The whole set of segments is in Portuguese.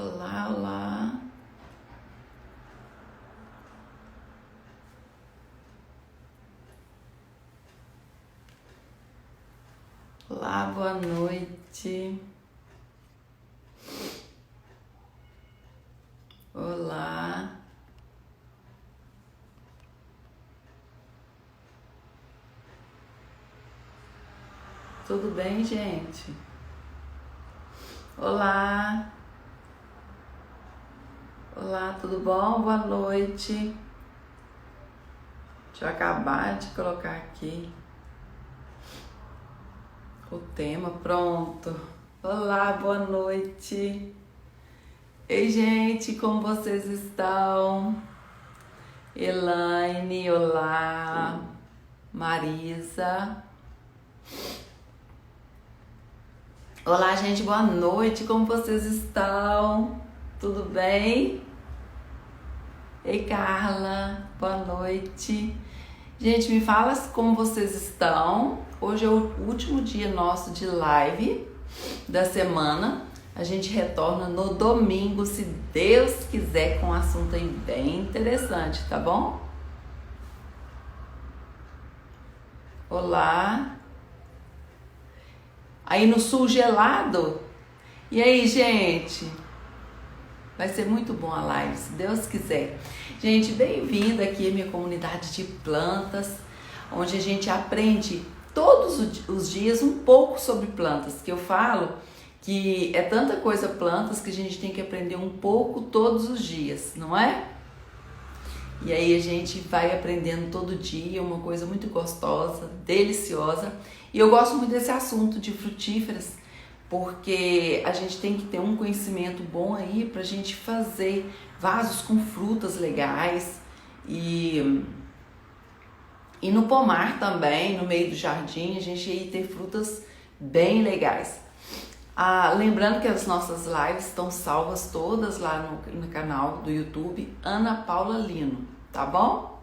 Olá, olá. Olá, boa noite. Olá. Tudo bem, gente? Olá. Olá, tudo bom? Boa noite. Deixa eu acabar de colocar aqui o tema, pronto. Olá, boa noite. Ei, gente, como vocês estão? Elaine, olá. Marisa. Olá, gente, boa noite, como vocês estão? Tudo bem? Ei, Carla, boa noite. Gente, me fala como vocês estão. Hoje é o último dia nosso de live da semana. A gente retorna no domingo, se Deus quiser, com um assunto aí bem interessante, tá bom? Olá. Aí no sul gelado? E aí, gente? Vai ser muito bom a live, se Deus quiser. Gente, bem-vindo aqui à minha comunidade de plantas, onde a gente aprende todos os dias um pouco sobre plantas, que eu falo que é tanta coisa plantas que a gente tem que aprender um pouco todos os dias, não é? E aí a gente vai aprendendo todo dia, uma coisa muito gostosa, deliciosa. E eu gosto muito desse assunto de frutíferas, porque a gente tem que ter um conhecimento bom aí pra gente fazer vasos com frutas legais e no pomar também, no meio do jardim, a gente aí ter frutas bem legais. Lembrando que as nossas lives estão salvas todas lá no canal do YouTube Ana Paula Lino, tá bom?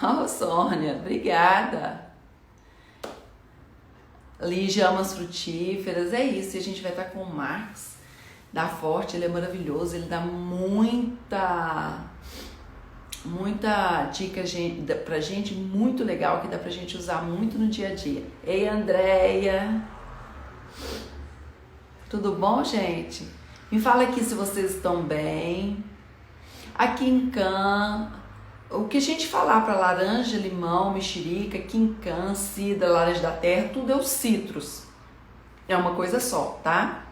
Oh, Sônia, obrigada. Lígia ama as frutíferas, é isso. E a gente vai estar com o Marcos da Forte, ele é maravilhoso, ele dá muita dica pra gente muito legal, que dá pra gente usar muito no dia a dia. Ei, Andréia, tudo bom, gente? Me fala aqui se vocês estão bem. Aqui em Can, o que a gente falar para laranja, limão, mexerica, quincan, cidra, laranja da terra, tudo é os citros. É uma coisa só, tá?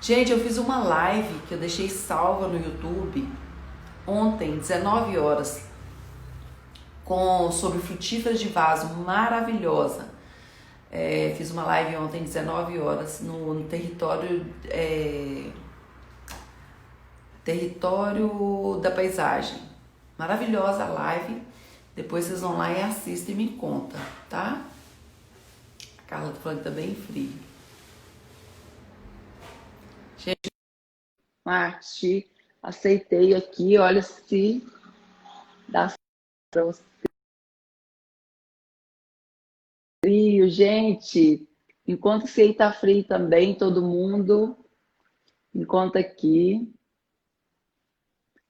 Gente, eu fiz uma live que eu deixei salva no YouTube ontem, 19 horas, sobre frutíferas de vaso, maravilhosa. Fiz uma live ontem, 19 horas, no território da paisagem. Maravilhosa a live. Depois vocês vão lá e assistem e me contam, tá? A Carla tá falando que tá bem frio. Gente, Marte, aceitei aqui, olha se dá pra você. Frio, gente. Enquanto você aí tá frio também, todo mundo, enquanto aqui.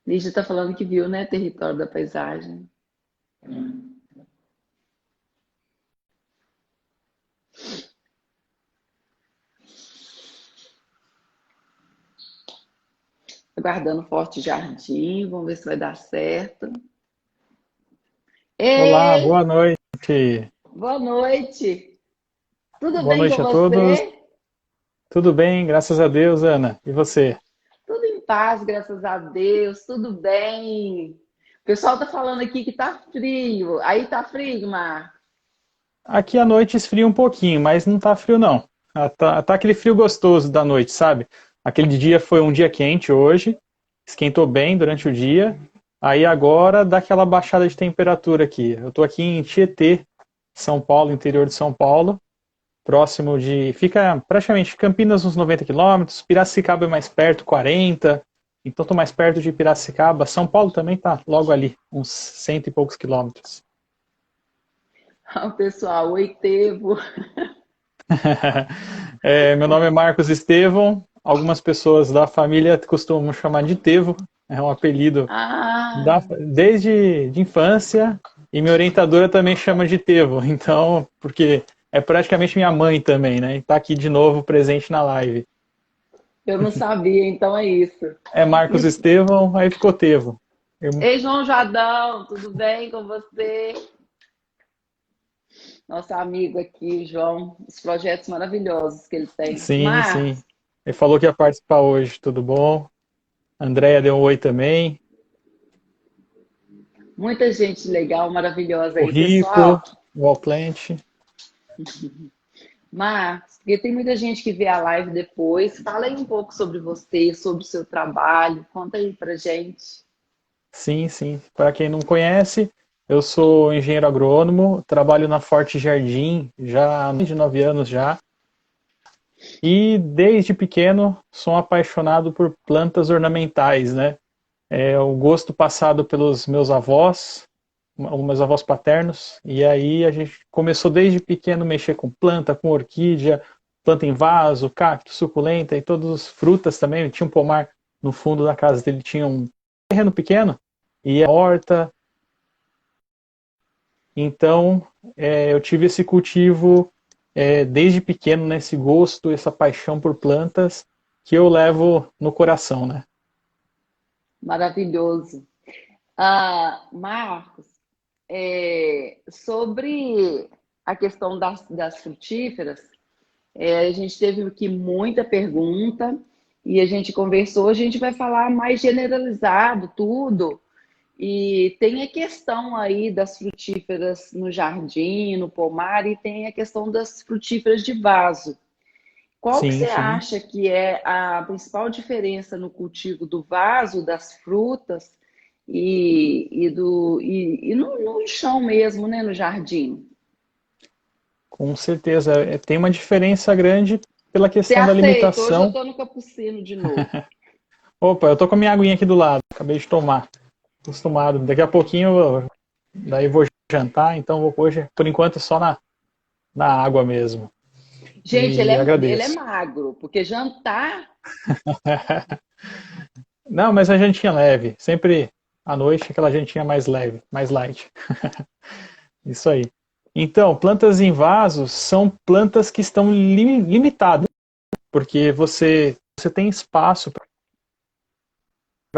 Lígia tá falando que viu, né? Território da paisagem. Aguardando Forte Jardim, vamos ver se vai dar certo. Olá, Ei, boa noite. boa noite. Tudo Boa bem com noite a todos. você? Tudo bem, graças a Deus, Ana. E você? Tudo em paz, graças a Deus, tudo bem. O pessoal tá falando aqui que tá frio. Aí tá frio, Mar? Aqui à noite esfria um pouquinho, mas não tá frio não. Tá aquele frio gostoso da noite, sabe? Aquele dia foi um dia quente hoje, esquentou bem durante o dia. Aí agora dá aquela baixada de temperatura aqui. Eu tô aqui em Tietê, São Paulo, interior de São Paulo. Fica praticamente Campinas uns 90 quilômetros, Piracicaba é mais perto, 40, então estou mais perto de Piracicaba. São Paulo também está logo ali, uns cento e poucos quilômetros. O pessoal, oi, Tevo. Meu nome é Marcos Estevão, algumas pessoas da família costumam chamar de Tevo, é um apelido Ah, desde de infância, e minha orientadora também chama de Tevo, então, porque é praticamente minha mãe também, né? E tá aqui de novo presente na live. eu não sabia, então é isso. É Marcos Isso. Estevão, aí ficou Tevo. Ei, João Jadão, tudo bem com você? Nosso amigo aqui, João, os projetos maravilhosos que ele tem. Sim, sim. Marcos, Ele falou que ia participar hoje, tudo bom? Andréia deu um oi também. muita gente legal, maravilhosa O aí, pessoal. Rico, o Alplant. Marcos, porque tem muita gente que vê a live depois. Fala aí um pouco sobre você, sobre o seu trabalho. Conta aí pra gente. Sim, sim. Para quem não conhece, eu sou engenheiro agrônomo, trabalho na Forte Jardim já há mais de 9 anos já. E desde pequeno sou apaixonado por plantas ornamentais, né? É o gosto passado pelos meus avós, os meus avós paternos, e aí a gente começou desde pequeno a mexer com planta, com orquídea, planta em vaso, cacto, suculenta e todas as frutas também. Tinha um pomar no fundo da casa dele, tinha um terreno pequeno e a horta. Então eu tive esse cultivo desde pequeno, né, esse gosto, essa paixão por plantas que eu levo no coração, né? Maravilhoso. Marcos, sobre a questão das frutíferas, a gente teve aqui muita pergunta e a gente conversou. A gente vai falar mais generalizado tudo. E tem a questão aí das frutíferas no jardim, no pomar, e tem a questão das frutíferas de vaso. Qual que Sim, você sim. acha que é a principal diferença no cultivo do vaso, das frutas e no chão mesmo, né, no jardim? Com certeza. Tem uma diferença grande pela Você questão da aceita? Hoje eu limitação. estou no capucino de novo. Opa, eu tô com a minha aguinha aqui do lado, acabei de tomar. Acostumado. Daqui a pouquinho daí vou jantar, então vou hoje, por enquanto, só na água mesmo. Gente, E ele é agradeço. magro, porque jantar. Não, mas a jantinha leve. Sempre à noite aquela jantinha mais leve, mais light. Isso aí. Então, plantas em vasos são plantas que estão limitadas, porque você tem espaço para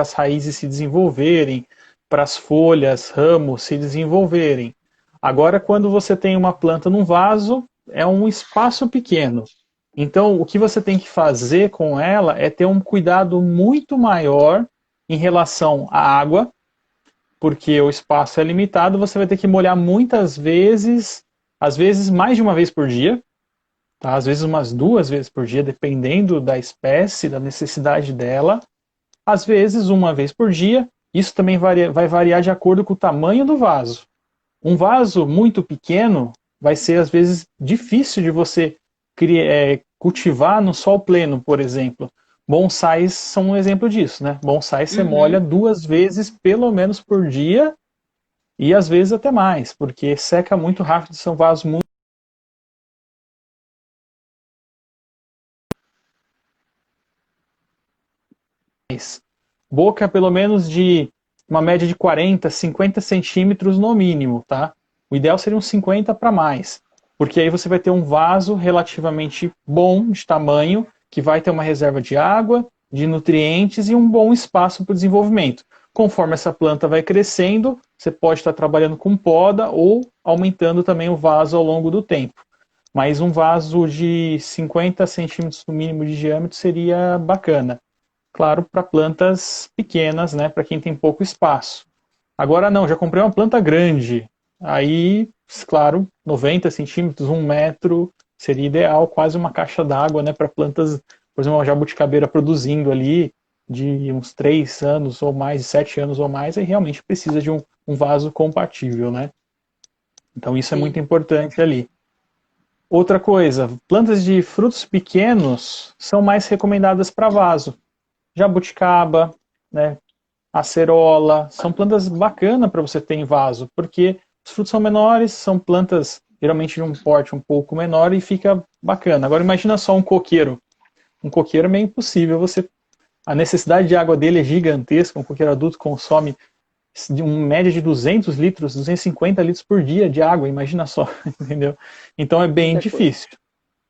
as raízes se desenvolverem, para as folhas, ramos se desenvolverem. Agora, quando você tem uma planta num vaso, é um espaço pequeno. Então, o que você tem que fazer com ela é ter um cuidado muito maior em relação à água, porque o espaço é limitado, você vai ter que molhar muitas vezes, às vezes mais de uma vez por dia, tá? Às vezes umas 2 vezes por dia, dependendo da espécie, da necessidade dela. Às vezes, uma vez por dia. Isso também vai variar de acordo com o tamanho do vaso. Um vaso muito pequeno vai ser, às vezes, difícil de você cultivar no sol pleno, por exemplo. Bonsais são um exemplo disso, né? Bonsai você molha Uhum. 2 vezes, pelo menos, por dia, e às vezes até mais, porque seca muito rápido, são vasos muito. Boca pelo menos de uma média de 40, 50 centímetros no mínimo, tá? O ideal seria uns 50 para mais, porque aí você vai ter um vaso relativamente bom de tamanho, que vai ter uma reserva de água, de nutrientes e um bom espaço para o desenvolvimento. Conforme essa planta vai crescendo, você pode estar trabalhando com poda ou aumentando também o vaso ao longo do tempo. Mas um vaso de 50 centímetros no mínimo de diâmetro seria bacana. Claro, para plantas pequenas, né, para quem tem pouco espaço. Agora não, já comprei uma planta grande. Aí, claro, 90 centímetros, 1 metro seria ideal, quase uma caixa d'água, né, para plantas, por exemplo, uma jabuticabeira produzindo ali de uns 3 anos ou mais, 7 anos ou mais, aí realmente precisa de um vaso compatível, né? Então isso é muito Sim. importante ali. Outra coisa, plantas de frutos pequenos são mais recomendadas para vaso. Jabuticaba, né, acerola, são plantas bacanas para você ter em vaso, porque os frutos são menores, são plantas geralmente de um porte um pouco menor e fica bacana. Agora imagina só um coqueiro. Um coqueiro é meio impossível. A necessidade de água dele é gigantesca. Um coqueiro adulto consome de uma média de 200 litros, 250 litros por dia de água, imagina só, entendeu? Então é bem Muita coisa. difícil,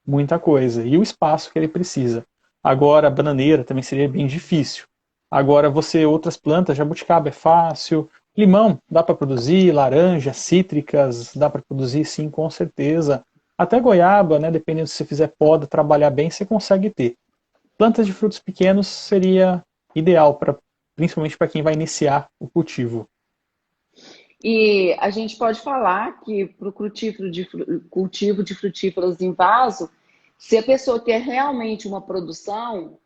muita coisa. E o espaço que ele precisa. Agora, a bananeira também seria bem difícil. Agora, outras plantas, jabuticaba é fácil, limão dá para produzir, laranja, cítricas, dá para produzir sim, com certeza. Até goiaba, né, dependendo se você fizer poda, trabalhar bem, você consegue ter. Plantas de frutos pequenos seria ideal principalmente para quem vai iniciar o cultivo. E a gente pode falar que para o cultivo de frutíferas em vaso, se a pessoa quer realmente uma produção,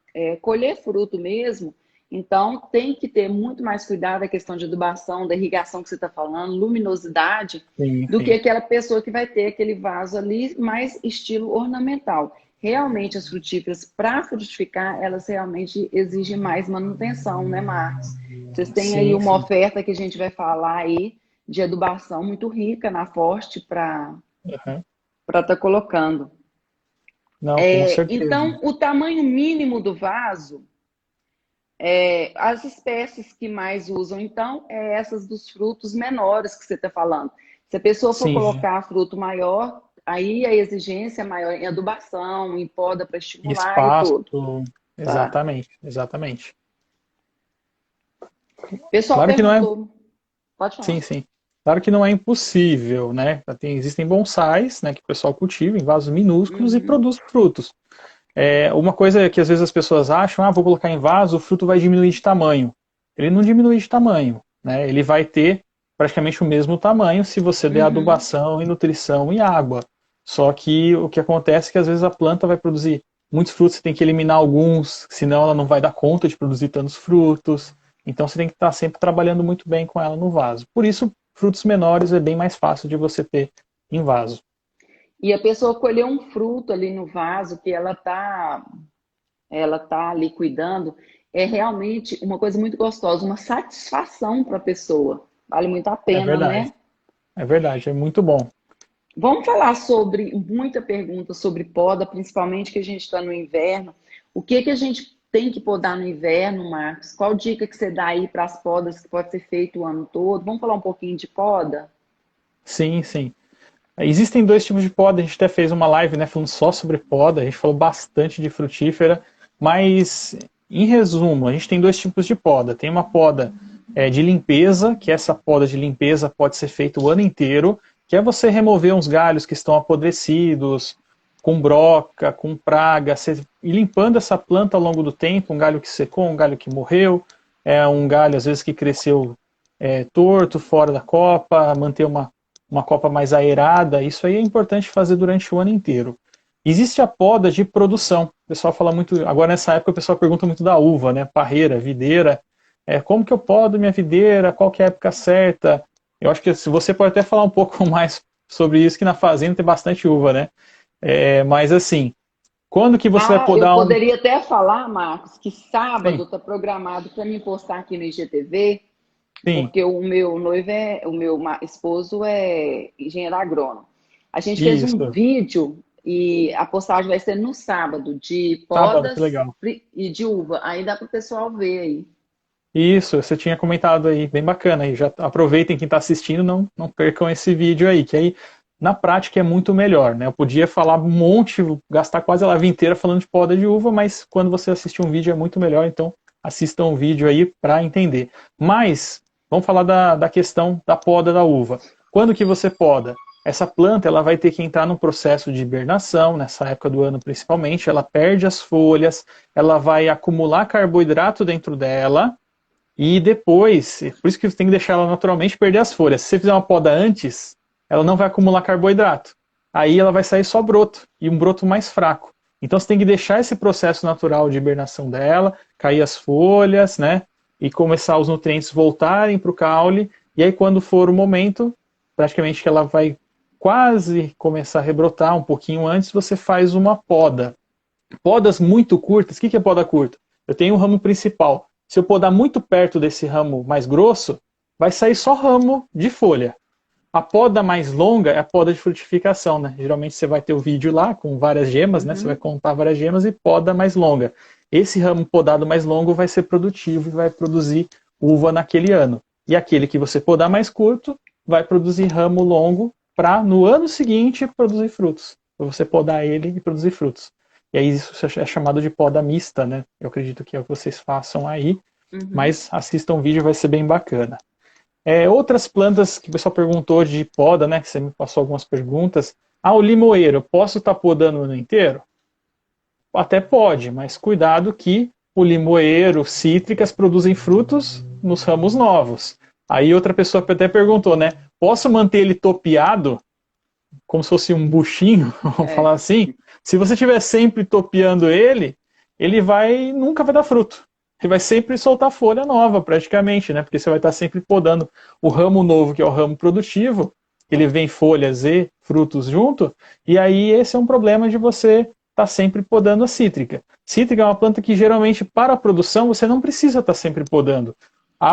colher fruto mesmo, então tem que ter muito mais cuidado da questão de adubação, da irrigação que você está falando, luminosidade, Sim, do que sim. aquela pessoa que vai ter aquele vaso ali mais estilo ornamental. Realmente as frutíferas, para frutificar, elas realmente exigem mais manutenção, né, Marcos? Vocês têm aí Sim, uma sim. oferta que a gente vai falar aí de adubação muito rica na Forte para Uhum. estar colocando. Não, com certeza. Então, o tamanho mínimo do vaso, as espécies que mais usam, então, é essas dos frutos menores que você está falando. Se a pessoa for Sim, colocar fruto maior, aí a exigência é maior em adubação, em poda para estimular e espaço, tudo. Tá? exatamente, exatamente. O pessoal Claro que não é, perguntou, pode sim, falar. sim. Claro que não é impossível, né? Existem bonsais, né, que o pessoal cultiva em vasos minúsculos e Uhum, produz frutos. Uma coisa que às vezes as pessoas acham, vou colocar em vaso, o fruto vai diminuir de tamanho. Ele não diminui de tamanho, né? Ele vai ter praticamente o mesmo tamanho se você der uhum. adubação e nutrição e água. Só que o que acontece é que às vezes a planta vai produzir muitos frutos, você tem que eliminar alguns, senão ela não vai dar conta de produzir tantos frutos. Então você tem que estar sempre trabalhando muito bem com ela no vaso. Por isso, frutos menores é bem mais fácil de você ter em vaso. E a pessoa colher um fruto ali no vaso que ela tá ali cuidando, é realmente uma coisa muito gostosa, uma satisfação para a pessoa. Vale muito a É pena, verdade. né? É verdade, é muito bom. Vamos falar sobre muita pergunta sobre poda, principalmente que a gente está no inverno. O que que a gente tem que podar no inverno, Marcos? Qual dica que você dá aí para as podas que pode ser feito o ano todo? Vamos falar um pouquinho de poda? Sim, sim. Existem dois tipos de poda, a gente até fez uma live, né, falando só sobre poda, a gente falou bastante de frutífera, mas em resumo, a gente tem dois tipos de poda. Tem uma poda de limpeza, que essa poda de limpeza pode ser feita o ano inteiro, que é você remover uns galhos que estão apodrecidos, com broca, com praga, você ir limpando essa planta ao longo do tempo, um galho que secou, um galho que morreu, um galho às vezes que cresceu torto, fora da copa, manter uma copa mais aerada, isso aí é importante fazer durante o ano inteiro. Existe a poda de produção. O pessoal fala muito, agora nessa época o pessoal pergunta muito da uva, né? Parreira, videira. Como que eu podo minha videira? Qual que é a época certa? Eu acho que se você pode até falar um pouco mais sobre isso, que na fazenda tem bastante uva, né? Mas assim, quando que você vai Ah, eu podar um. poderia até falar, Marcos, que Sim, sábado está programado para me postar aqui no IGTV, sim, porque o meu noivo o meu esposo é engenheiro agrônomo. A gente fez um isso. vídeo e a postagem vai ser no sábado de Sábado, que podas legal. e de uva. Aí dá para o pessoal ver aí. Isso, você tinha comentado aí, bem bacana aí. Já aproveitem quem está assistindo, não percam esse vídeo aí, que aí na prática é muito melhor, né? Eu podia falar um monte, gastar quase a live inteira falando de poda de uva, mas quando você assistir um vídeo é muito melhor, então assistam o vídeo aí para entender. Mas vamos falar da questão da poda da uva. Quando que você poda? Essa planta ela vai ter que entrar num processo de hibernação, nessa época do ano principalmente, ela perde as folhas, ela vai acumular carboidrato dentro dela, e depois, por isso que você tem que deixar ela naturalmente perder as folhas. Se você fizer uma poda antes, ela não vai acumular carboidrato. Aí ela vai sair só broto, e um broto mais fraco. Então você tem que deixar esse processo natural de hibernação dela, cair as folhas, né? E começar os nutrientes voltarem para o caule. E aí quando for o momento, praticamente que ela vai quase começar a rebrotar um pouquinho antes, você faz uma poda. Podas muito curtas, o que é poda curta? Eu tenho um ramo principal. Se eu podar muito perto desse ramo mais grosso, vai sair só ramo de folha. A poda mais longa é a poda de frutificação, né? Geralmente você vai ter o vídeo lá com várias gemas, né? Você vai contar várias gemas e poda mais longa. Esse ramo podado mais longo vai ser produtivo e vai produzir uva naquele ano. E aquele que você podar mais curto vai produzir ramo longo para no ano seguinte produzir frutos. Para você podar ele e produzir frutos. E aí isso é chamado de poda mista, né? Eu acredito que é o que vocês façam aí, mas assistam o vídeo, vai ser bem bacana. Outras plantas que o pessoal perguntou de poda, né? Que você me passou algumas perguntas. O limoeiro, posso estar podando o ano inteiro? Até pode, mas cuidado que o limoeiro, cítricas produzem frutos nos ramos novos. Aí outra pessoa até perguntou, né? Posso manter ele topeado, como se fosse um buchinho, vamos falar assim? Se você estiver sempre topeando ele, ele nunca vai dar fruto. Ele vai sempre soltar folha nova, praticamente, né? Porque você vai estar sempre podando o ramo novo, que é o ramo produtivo, ele vem folhas e frutos junto, e aí esse é um problema de você estar sempre podando a cítrica. Cítrica é uma planta que geralmente para a produção você não precisa estar sempre podando.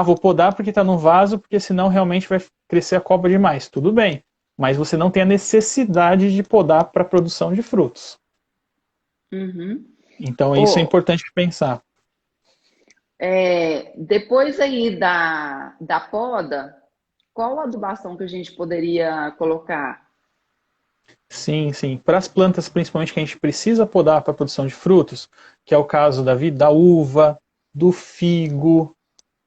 Vou podar porque está no vaso, porque senão realmente vai crescer a cobra demais. Tudo bem, mas você não tem a necessidade de podar para a produção de frutos. Então isso é importante pensar. Depois aí da poda, qual adubação que a gente poderia colocar? Sim, sim. Para as plantas, principalmente, que a gente precisa podar para a produção de frutos, que é o caso da uva, do figo,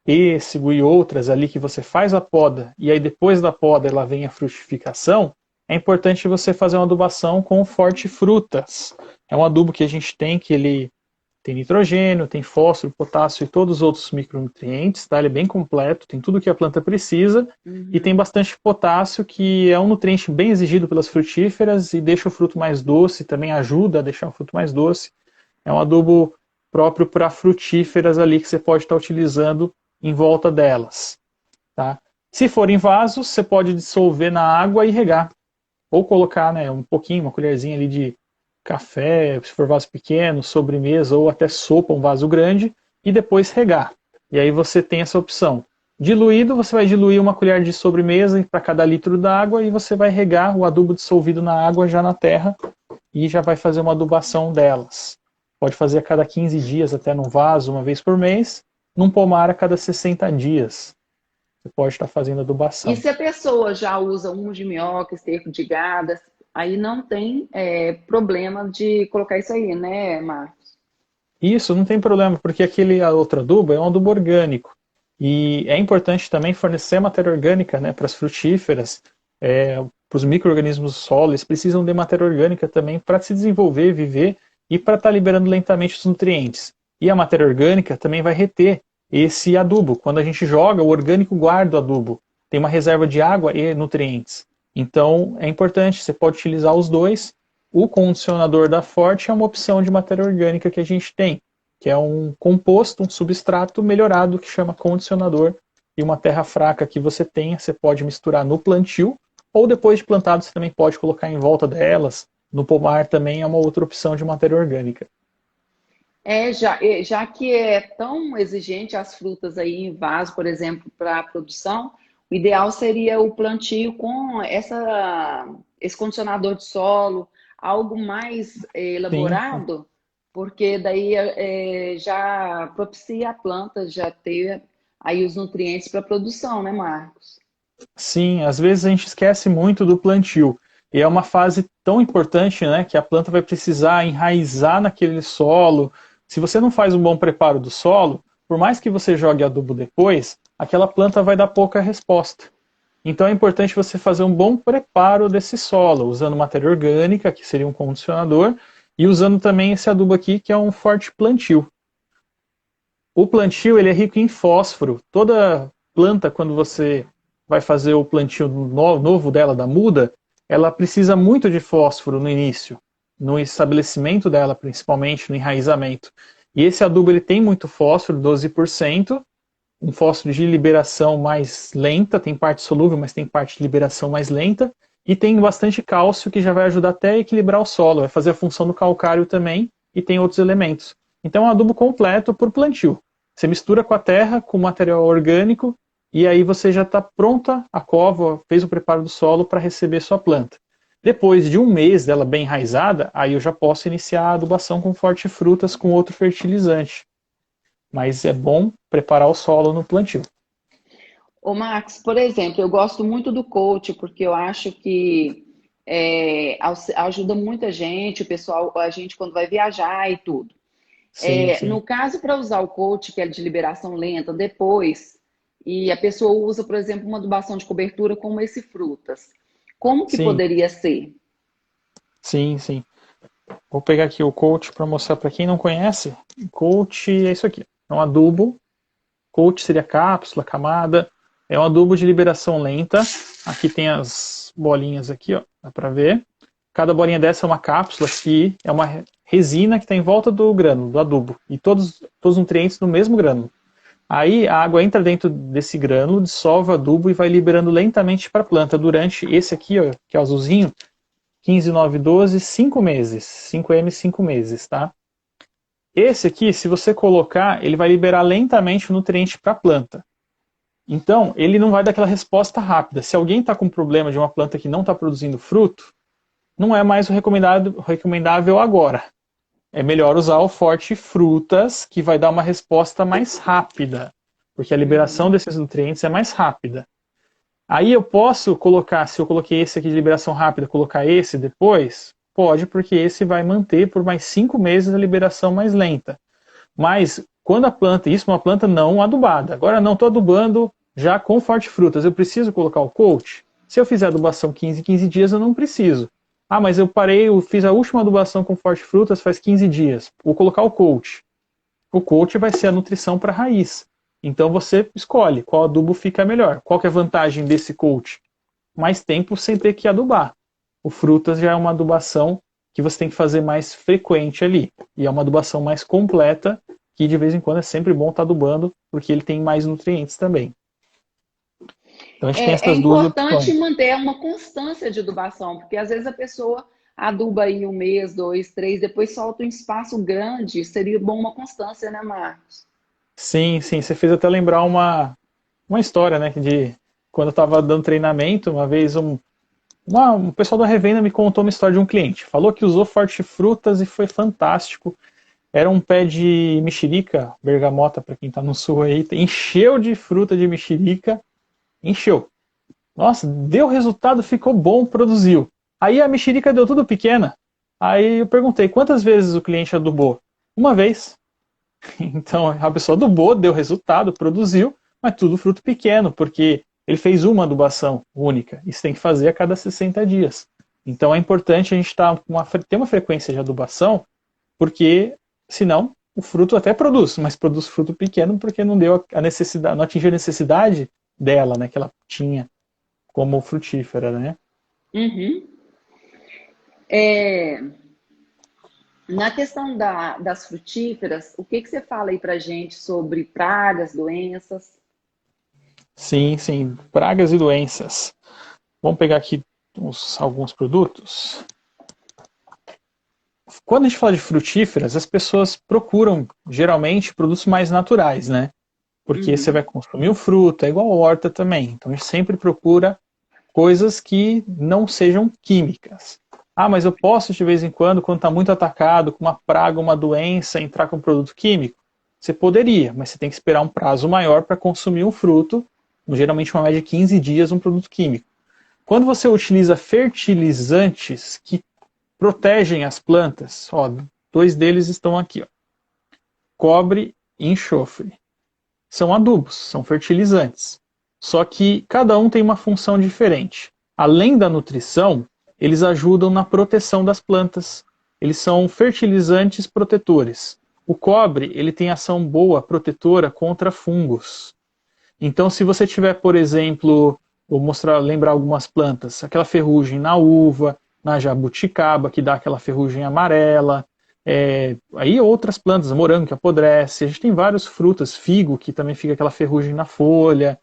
pêssego e outras ali que você faz a poda, e aí depois da poda ela vem a frutificação, é importante você fazer uma adubação com forte frutas. É um adubo que a gente tem, que ele tem nitrogênio, tem fósforo, potássio e todos os outros micronutrientes, tá? Ele é bem completo, tem tudo que a planta precisa e tem bastante potássio, que é um nutriente bem exigido pelas frutíferas e deixa o fruto mais doce, também ajuda a deixar o fruto mais doce. É um adubo próprio para frutíferas ali que você pode estar utilizando em volta delas, tá? Se for em vasos, você pode dissolver na água e regar, ou colocar, né, um pouquinho, uma colherzinha ali de café, se for vaso pequeno, sobremesa ou até sopa, um vaso grande, e depois regar. E aí você tem essa opção. Diluído, você vai diluir uma colher de sobremesa para cada litro d'água e você vai regar o adubo dissolvido na água já na terra e já vai fazer uma adubação delas. Pode fazer a cada 15 dias, até num vaso, uma vez por mês, num pomar a cada 60 dias. Você pode estar fazendo adubação. E se a pessoa já usa humo de minhoca, esterco de gado, aí não tem problema de colocar isso aí, né, Marcos? Isso, não tem problema, porque aquele outro adubo é um adubo orgânico. E é importante também fornecer matéria orgânica, né, para as frutíferas, para os micro-organismos do solo. Eles precisam de matéria orgânica também para se desenvolver, viver e para estar liberando lentamente os nutrientes. E a matéria orgânica também vai reter esse adubo. Quando a gente joga, o orgânico guarda o adubo. Tem uma reserva de água e nutrientes. Então, é importante, você pode utilizar os dois. O condicionador da Forte é uma opção de matéria orgânica que a gente tem, que é um composto, um substrato melhorado que chama condicionador, e uma terra fraca que você tenha, você pode misturar no plantio, ou depois de plantado você também pode colocar em volta delas. No pomar também é uma outra opção de matéria orgânica. Já que é tão exigente as frutas aí em vaso, por exemplo, para a produção, o ideal seria o plantio com esse condicionador de solo, algo mais elaborado, sim, porque daí já propicia a planta já ter aí os nutrientes para a produção, né, Marcos? Sim, às vezes a gente esquece muito do plantio. E é uma fase tão importante, né, que a planta vai precisar enraizar naquele solo. Se você não faz um bom preparo do solo, por mais que você jogue adubo depois, aquela planta vai dar pouca resposta. Então é importante você fazer um bom preparo desse solo, usando matéria orgânica, que seria um condicionador, e usando também esse adubo aqui, que é um forte plantio. O plantio ele é rico em fósforo. Toda planta, quando você vai fazer o plantio novo dela, da muda, ela precisa muito de fósforo no início, no estabelecimento dela, principalmente no enraizamento. E esse adubo ele tem muito fósforo, 12%, um fósforo de liberação mais lenta, tem parte solúvel, mas tem parte de liberação mais lenta, e tem bastante cálcio, que já vai ajudar até a equilibrar o solo, vai fazer a função do calcário também, e tem outros elementos. Então é um adubo completo por plantio. Você mistura com a terra, com material orgânico, e aí você já está pronta a cova, fez o preparo do solo para receber sua planta. Depois de um mês dela bem enraizada, aí eu já posso iniciar a adubação com forte-frutas com outro fertilizante. Mas é bom preparar o solo no plantio. Ô Max, por exemplo, eu gosto muito do coach porque eu acho que ajuda muita gente, o pessoal, a gente quando vai viajar e tudo. Sim, sim. No caso, para usar o coach, que é de liberação lenta, depois, e a pessoa usa, por exemplo, uma adubação de cobertura como esse frutas, como que Sim, poderia ser? sim, sim. Vou pegar aqui o coach para mostrar para quem não conhece. Coach é isso aqui. É um adubo. Coach seria cápsula, camada. É um adubo de liberação lenta. Aqui tem as bolinhas aqui, ó. Dá para ver. Cada bolinha dessa é uma cápsula que é uma resina que está em volta do grânulo, do adubo. E todos os nutrientes no mesmo grânulo. Aí a água entra dentro desse grânulo, dissolve o adubo e vai liberando lentamente para a planta durante esse aqui, ó, que é o azulzinho, 15, 9, 12, 5 meses. 5M, 5 meses, tá? Esse aqui, se você colocar, ele vai liberar lentamente o nutriente para a planta. Então, ele não vai dar aquela resposta rápida. Se alguém está com problema de uma planta que não está produzindo fruto, não é mais o recomendável agora. É melhor usar o Forte Frutas, que vai dar uma resposta mais rápida, porque a liberação desses nutrientes é mais rápida. Aí eu posso colocar, se eu coloquei esse aqui de liberação rápida, colocar esse depois? Pode, porque esse vai manter por mais 5 meses a liberação mais lenta. Mas quando a planta, isso é uma planta não adubada, agora não estou adubando já com Forte Frutas, eu preciso colocar o coach? Se eu fizer adubação 15 em 15 dias, eu não preciso. Ah, mas eu parei, eu fiz a última adubação com Forte Frutas faz 15 dias. Vou colocar o coach. O coach vai ser a nutrição para a raiz. Então você escolhe qual adubo fica melhor. Qual que é a vantagem desse coach? Mais tempo sem ter que adubar. O frutas já é uma adubação que você tem que fazer mais frequente ali. E é uma adubação mais completa, que de vez em quando é sempre bom estar adubando, porque ele tem mais nutrientes também. Então a gente tem É essas duas importante opções. manter uma constância de adubação, porque às vezes a pessoa aduba aí um mês, dois, três, depois solta um espaço grande, seria bom uma constância, né, Marcos? Sim, sim, você fez até lembrar uma história, né, de quando eu estava dando treinamento, uma vez um pessoal da revenda me contou uma história de um cliente. Falou que usou Forte Frutas e foi fantástico. Era um pé de mexerica, bergamota para quem está no sul aí, encheu de fruta de mexerica, encheu. Nossa, deu resultado, ficou bom, produziu. Aí a mexerica deu tudo pequena. Aí eu perguntei, quantas vezes o cliente adubou? Uma vez. Então a pessoa adubou, deu resultado, produziu, mas tudo fruto pequeno, porque ele fez uma adubação única. Isso tem que fazer a cada 60 dias. Então é importante a gente ter uma frequência de adubação, porque senão o fruto até produz, mas produz fruto pequeno porque não deu a necessidade, não atingiu a necessidade dela, né, que ela tinha como frutífera, né? Uhum. Na questão das frutíferas, o que que você fala aí pra gente sobre pragas, doenças? Sim, sim, pragas e doenças. Vamos pegar aqui alguns produtos. Quando a gente fala de frutíferas, as pessoas procuram, geralmente, produtos mais naturais, né? Porque você vai Uhum. consumir o fruto, é igual a horta também. Então a gente sempre procura coisas que não sejam químicas. Ah, mas eu posso de vez em quando está muito atacado, com uma praga, uma doença, entrar com um produto químico? Você poderia, mas você tem que esperar um prazo maior para consumir um fruto, geralmente uma média de 15 dias, um produto químico. Quando você utiliza fertilizantes que protegem as plantas, ó, dois deles estão aqui, ó, cobre e enxofre. São adubos, são fertilizantes. Só que cada um tem uma função diferente. Além da nutrição, eles ajudam na proteção das plantas. Eles são fertilizantes protetores. O cobre, ele tem ação boa, protetora contra fungos. Então, se você tiver, por exemplo, lembrar algumas plantas, aquela ferrugem na uva, na jabuticaba, que dá aquela ferrugem amarela, aí outras plantas, morango que apodrece, a gente tem várias frutas, figo, que também fica aquela ferrugem na folha,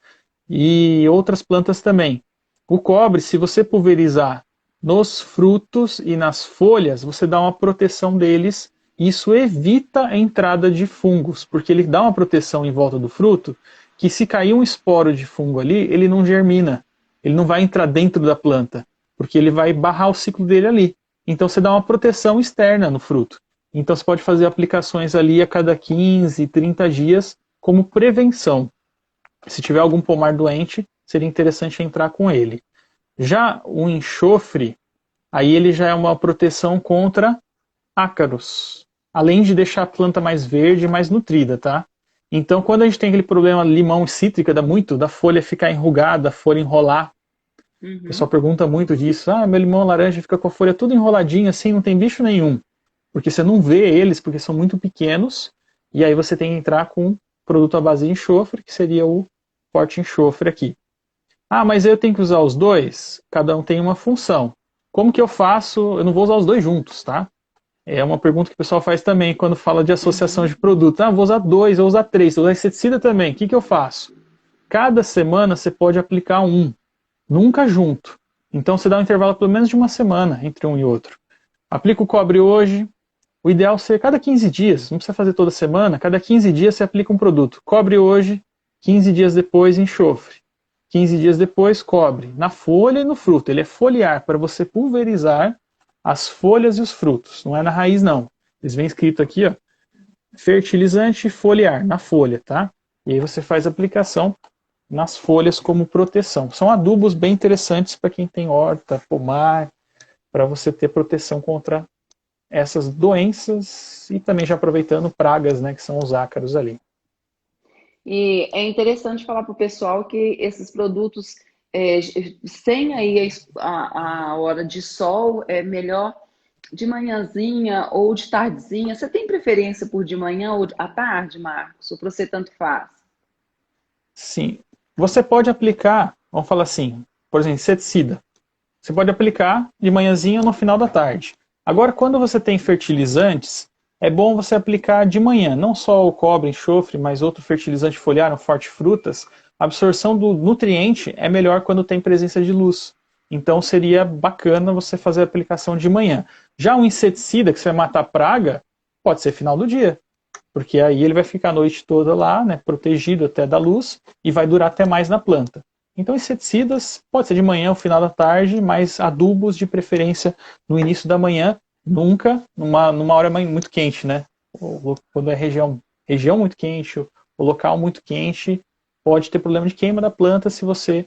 e outras plantas também. O cobre, se você pulverizar nos frutos e nas folhas, você dá uma proteção deles, e isso evita a entrada de fungos, porque ele dá uma proteção em volta do fruto, que se cair um esporo de fungo ali, ele não germina, ele não vai entrar dentro da planta, porque ele vai barrar o ciclo dele ali. Então você dá uma proteção externa no fruto. Então você pode fazer aplicações ali a cada 15, 30 dias como prevenção. Se tiver algum pomar doente, seria interessante entrar com ele. Já o enxofre, aí ele já é uma proteção contra ácaros, além de deixar a planta mais verde e mais nutrida, tá? Então, quando a gente tem aquele problema limão e cítrica, dá muito da folha ficar enrugada, a folha enrolar. O pessoal pergunta muito disso. Ah, meu limão laranja fica com a folha tudo enroladinha assim, não tem bicho nenhum. Porque você não vê eles, porque são muito pequenos, e aí você tem que entrar com produto à base de enxofre, que seria o forte enxofre aqui. Ah, mas eu tenho que usar os dois? Cada um tem uma função. Como que eu faço? Eu não vou usar os dois juntos, tá? É uma pergunta que o pessoal faz também quando fala de associação de produtos. Ah, vou usar dois, vou usar três, vou usar inseticida também. O que eu faço? Cada semana você pode aplicar um, nunca junto. Então você dá um intervalo pelo menos de uma semana entre um e outro. Aplica o cobre hoje. O ideal seria cada 15 dias, não precisa fazer toda semana, cada 15 dias você aplica um produto. Cobre hoje, 15 dias depois enxofre. 15 dias depois cobre, na folha e no fruto. Ele é foliar, para você pulverizar as folhas e os frutos, não é na raiz não. Eles vêm escrito aqui, ó, fertilizante foliar, na folha, tá? E aí você faz a aplicação nas folhas como proteção. São adubos bem interessantes para quem tem horta, pomar, para você ter proteção contra essas doenças e também já aproveitando pragas, né, que são os ácaros ali. E é interessante falar para o pessoal que esses produtos, sem aí a hora de sol, é melhor de manhãzinha ou de tardezinha. Você tem preferência por de manhã ou à tarde, Marcos? Ou para você tanto faz? Sim. Você pode aplicar, vamos falar assim, por exemplo, inseticida. Você pode aplicar de manhãzinha ou no final da tarde. Agora, quando você tem fertilizantes, é bom você aplicar de manhã, não só o cobre, enxofre, mas outro fertilizante foliar, um forte frutas. A absorção do nutriente é melhor quando tem presença de luz. Então seria bacana você fazer a aplicação de manhã. Já um inseticida que você vai matar praga, pode ser final do dia, porque aí ele vai ficar a noite toda lá, né, protegido até da luz, e vai durar até mais na planta. Então inseticidas pode ser de manhã ou final da tarde, mas adubos de preferência no início da manhã, nunca numa hora muito quente, né? Quando é região muito quente, o local muito quente, pode ter problema de queima da planta se você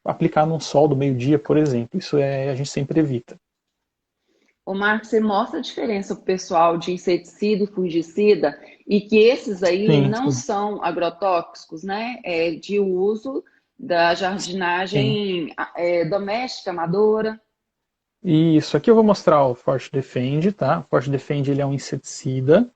aplicar num sol do meio-dia, por exemplo. Isso a gente sempre evita. Ô, Marcos, você mostra a diferença para o pessoal de inseticida e fungicida e que esses aí Sim, não sim. são agrotóxicos, né? É de uso da Sim. jardinagem doméstica, amadora. Isso aqui eu vou mostrar o Forte Defend, tá? O Forte Defend ele é um inseticida.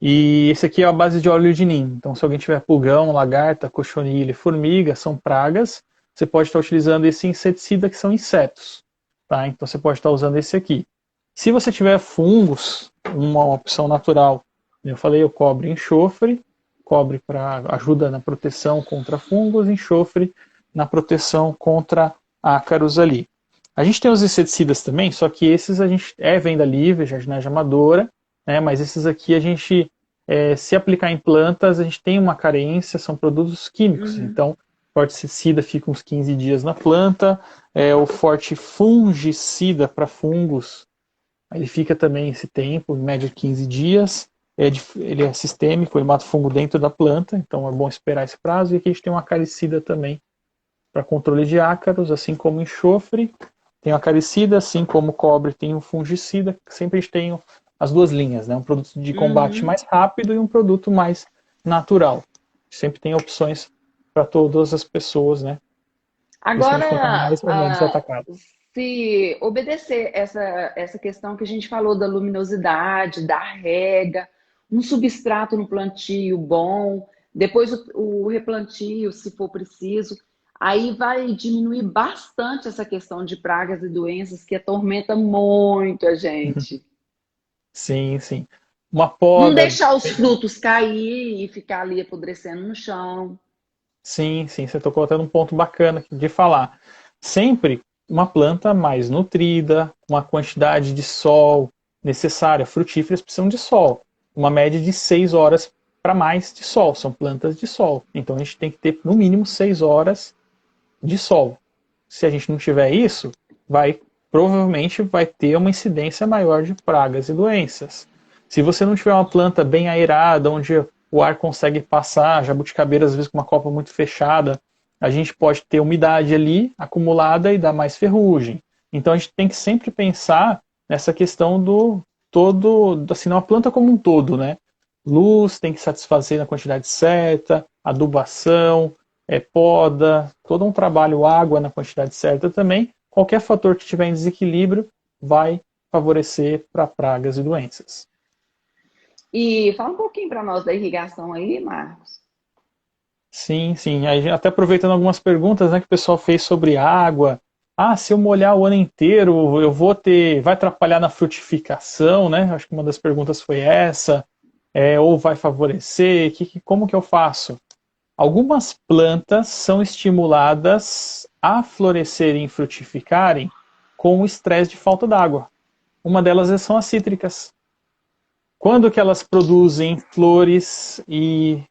E esse aqui é a base de óleo de nim. Então, se alguém tiver pulgão, lagarta, cochonilha, formiga, são pragas, você pode estar utilizando esse inseticida que são insetos. Tá? Então, você pode estar usando esse aqui. Se você tiver fungos, uma opção natural, eu falei, o cobre e enxofre. Cobre para ajuda na proteção contra fungos, enxofre na proteção contra ácaros ali. A gente tem os inseticidas também, só que esses a gente venda livre, jardinagem amadora, né, mas esses aqui a gente, se aplicar em plantas, a gente tem uma carência, são produtos químicos. Então, o forticida fica uns 15 dias na planta, o forte fungicida para fungos, ele fica também esse tempo, em média 15 dias. Ele é sistêmico, ele mata o fungo dentro da planta, então é bom esperar esse prazo. E aqui a gente tem uma acaricida também para controle de ácaros, assim como enxofre. Tem o acaricida, assim como o cobre tem o fungicida, sempre a gente tem as duas linhas, né? Um produto de combate mais rápido e um produto mais natural. Sempre tem opções para todas as pessoas, né? Principalmente quem está Agora, mais ou menos atacado. se obedecer essa questão que a gente falou da luminosidade, da rega, um substrato no plantio bom, depois o replantio, se for preciso, aí vai diminuir bastante essa questão de pragas e doenças que atormenta muito a gente. Sim, sim. Uma Não poda. deixar os frutos cair e ficar ali apodrecendo no chão. Sim, sim, você tocou até num ponto bacana de falar. Sempre uma planta mais nutrida, uma quantidade de sol necessária. Frutíferas precisam de sol. Uma média de 6 horas para mais de sol, são plantas de sol. Então a gente tem que ter no mínimo 6 horas de sol. Se a gente não tiver isso, provavelmente vai ter uma incidência maior de pragas e doenças. Se você não tiver uma planta bem aerada, onde o ar consegue passar, jabuticabeira às vezes com uma copa muito fechada, a gente pode ter umidade ali acumulada e dar mais ferrugem. Então a gente tem que sempre pensar nessa questão do todo, assim, uma planta como um todo, né? Luz tem que satisfazer na quantidade certa, adubação, poda, todo um trabalho, água na quantidade certa também. Qualquer fator que tiver em desequilíbrio vai favorecer para pragas e doenças. E fala um pouquinho para nós da irrigação aí, Marcos. Sim, sim. Aí, até aproveitando algumas perguntas, né, que o pessoal fez sobre água. Ah, se eu molhar o ano inteiro, vai atrapalhar na frutificação, né? Acho que uma das perguntas foi essa. Ou vai favorecer? Como que eu faço? Algumas plantas são estimuladas a florescerem e frutificarem com o estresse de falta d'água. Uma delas são as cítricas. Quando que elas produzem flores e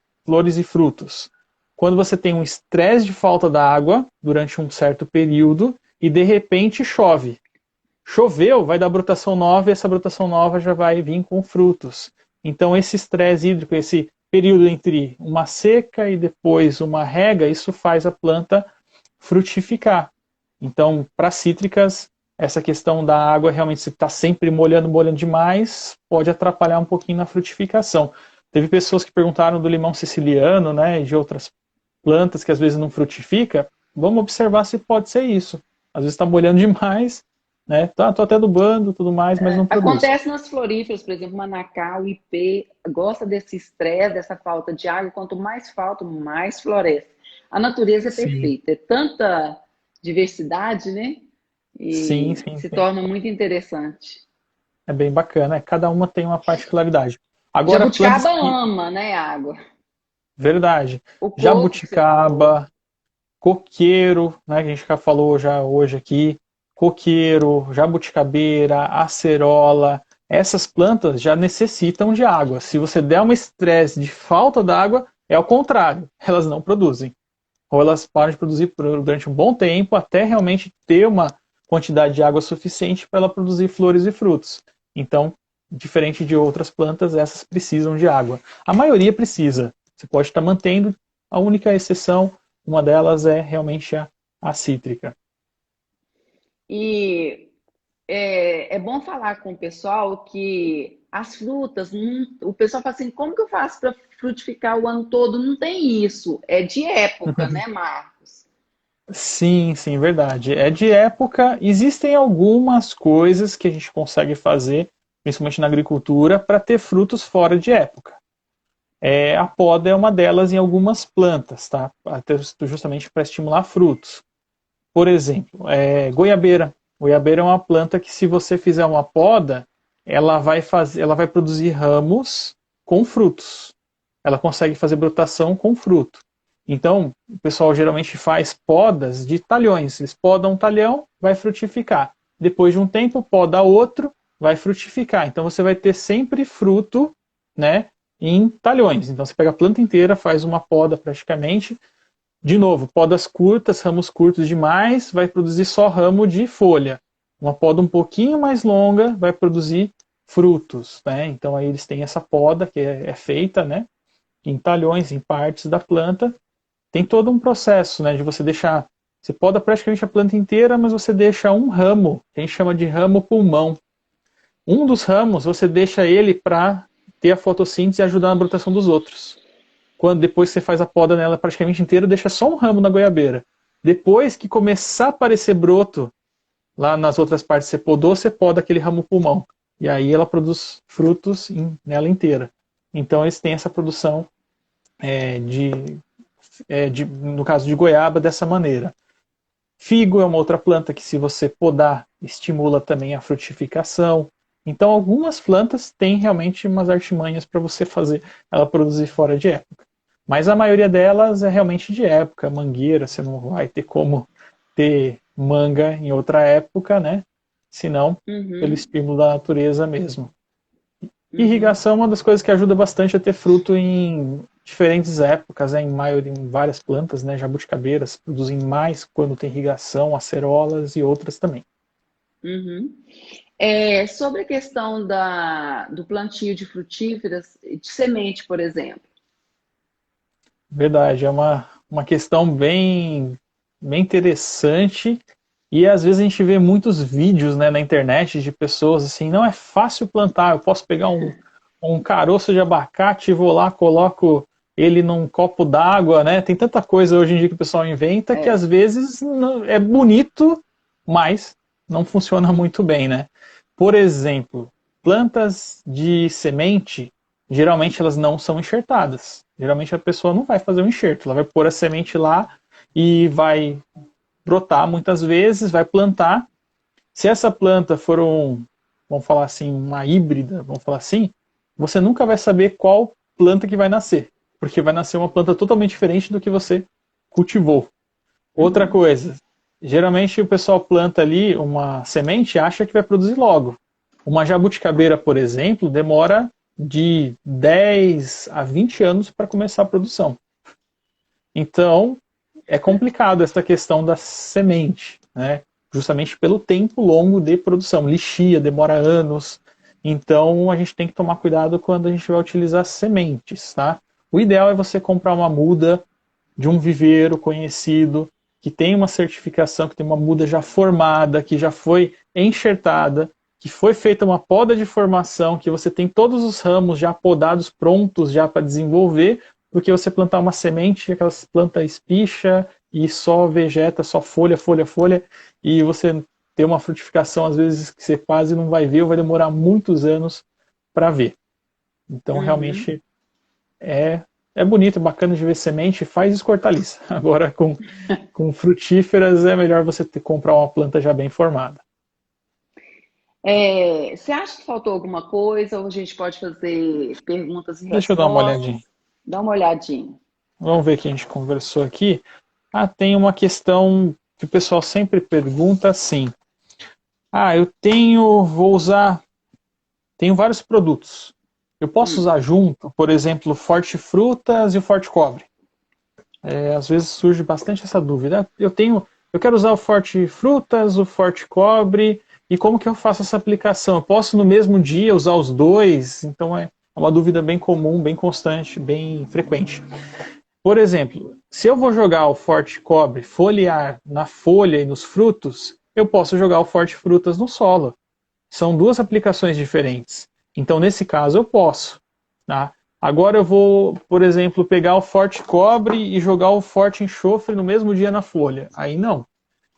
frutos? Quando você tem um estresse de falta d'água durante um certo período e de repente chove. Choveu, vai dar brotação nova e essa brotação nova já vai vir com frutos. Então esse estresse hídrico, esse período entre uma seca e depois uma rega, isso faz a planta frutificar. Então, para cítricas, essa questão da água, realmente, se está sempre molhando demais, pode atrapalhar um pouquinho na frutificação. Teve pessoas que perguntaram do limão siciliano, né, e de outras plantas que às vezes não frutifica. Vamos observar se pode ser isso. Às vezes está molhando demais, né? Tô até adubando, tudo mais, mas não produz. Acontece nas floríferas, por exemplo, Manacá, o IP, gosta desse estresse, dessa falta de água. Quanto mais falta, mais floresce. A natureza é perfeita, é tanta diversidade, né? E sim. se torna muito interessante. É bem bacana, cada uma tem uma particularidade. Agora, Jabuticaba ama, né, água? Verdade. Jabuticaba, coqueiro, né, que a gente já falou já hoje aqui, coqueiro, jabuticabeira, acerola, essas plantas já necessitam de água. Se você der um estresse de falta d'água, é ao contrário, elas não produzem. Ou elas param de produzir durante um bom tempo, até realmente ter uma quantidade de água suficiente para ela produzir flores e frutos. Então, diferente de outras plantas, essas precisam de água. A maioria precisa. Você pode estar mantendo, a única exceção, uma delas é realmente a cítrica. E é bom falar com o pessoal que as frutas, o pessoal fala assim, como que eu faço para frutificar o ano todo? Não tem isso, é de época, né, Marcos? Sim, verdade. É de época. Existem algumas coisas que a gente consegue fazer, principalmente na agricultura, para ter frutos fora de época. A poda é uma delas em algumas plantas, tá? Até justamente para estimular frutos. Por exemplo, goiabeira. Goiabeira é uma planta que, se você fizer uma poda, ela vai produzir ramos com frutos. Ela consegue fazer brotação com fruto. Então, o pessoal geralmente faz podas de talhões. Eles podam um talhão, vai frutificar. Depois de um tempo, poda outro, vai frutificar. Então, você vai ter sempre fruto, né, em talhões. Então, você pega a planta inteira, faz uma poda praticamente. De novo, podas curtas, ramos curtos demais, vai produzir só ramo de folha. Uma poda um pouquinho mais longa vai produzir frutos, né? Então, aí eles têm essa poda que é feita, né, em talhões, em partes da planta. Tem todo um processo, né, de você deixar... Você poda praticamente a planta inteira, mas você deixa um ramo, que a gente chama de ramo pulmão. Um dos ramos, você deixa ele para ter a fotossíntese e ajudar na brotação dos outros. Depois que você faz a poda nela praticamente inteira, deixa só um ramo na goiabeira. Depois que começar a aparecer broto, lá nas outras partes que você podou, você poda aquele ramo pulmão. E aí ela produz frutos nela inteira. Então eles têm essa produção no caso de goiaba, dessa maneira. Figo é uma outra planta que, se você podar, estimula também a frutificação. Então, algumas plantas têm realmente umas artimanhas para você fazer ela produzir fora de época. Mas a maioria delas é realmente de época. Mangueira, você não vai ter como ter manga em outra época, né? Senão, pelo estímulo da natureza mesmo. Irrigação é uma das coisas que ajuda bastante a ter fruto em diferentes épocas, né, em várias plantas, né, jabuticabeiras produzem mais quando tem irrigação, acerolas e outras também. Uhum. Sobre a questão do plantio de frutíferas, de semente, por exemplo. Verdade, é uma questão bem interessante e às vezes a gente vê muitos vídeos, né, na internet de pessoas assim, não é fácil plantar, eu posso pegar um caroço de abacate e vou lá, coloco ele num copo d'água, né? Tem tanta coisa hoje em dia que o pessoal inventa que É. às vezes é bonito, mas não funciona muito bem, né? Por exemplo, plantas de semente, geralmente elas não são enxertadas. Geralmente a pessoa não vai fazer um enxerto, ela vai pôr a semente lá e vai brotar muitas vezes, vai plantar. Se essa planta for vamos falar assim, uma híbrida, vamos falar assim, você nunca vai saber qual planta que vai nascer, porque vai nascer uma planta totalmente diferente do que você cultivou. Outra coisa, geralmente o pessoal planta ali uma semente e acha que vai produzir logo. Uma jabuticabeira, por exemplo, demora de 10 a 20 anos para começar a produção. Então, é complicado essa questão da semente, né? Justamente pelo tempo longo de produção. Lixia, demora anos. Então, a gente tem que tomar cuidado quando a gente vai utilizar sementes, tá? O ideal é você comprar uma muda de um viveiro conhecido, que tem uma certificação, que tem uma muda já formada, que já foi enxertada, que foi feita uma poda de formação, que você tem todos os ramos já podados, prontos já para desenvolver, do que você plantar uma semente, aquelas plantas espicha e só vegeta, só folha, folha, folha, e você ter uma frutificação, às vezes, que você quase não vai ver, ou vai demorar muitos anos para ver. Então, realmente, é bonito, é bacana de ver semente, faz hortaliça. Agora, com frutíferas, é melhor você comprar uma planta já bem formada. Você acha que faltou alguma coisa ou a gente pode fazer perguntas e Deixa eu dar uma olhadinha. respostas? Dá uma olhadinha. Vamos ver o que a gente conversou aqui. Tem uma questão que o pessoal sempre pergunta assim. Tenho vários produtos. Eu posso usar junto, por exemplo, o Forte Frutas e o Forte Cobre? Às vezes surge bastante essa dúvida. Eu quero usar o Forte Frutas, o Forte Cobre, e como que eu faço essa aplicação? Eu posso no mesmo dia usar os dois? Então é uma dúvida bem comum, bem constante, bem frequente. Por exemplo, se eu vou jogar o Forte Cobre foliar na folha e nos frutos, eu posso jogar o Forte Frutas no solo. São duas aplicações diferentes. Então, nesse caso, eu posso. Tá? Agora eu vou, por exemplo, pegar o Forte Cobre e jogar o Forte Enxofre no mesmo dia na folha. Aí não.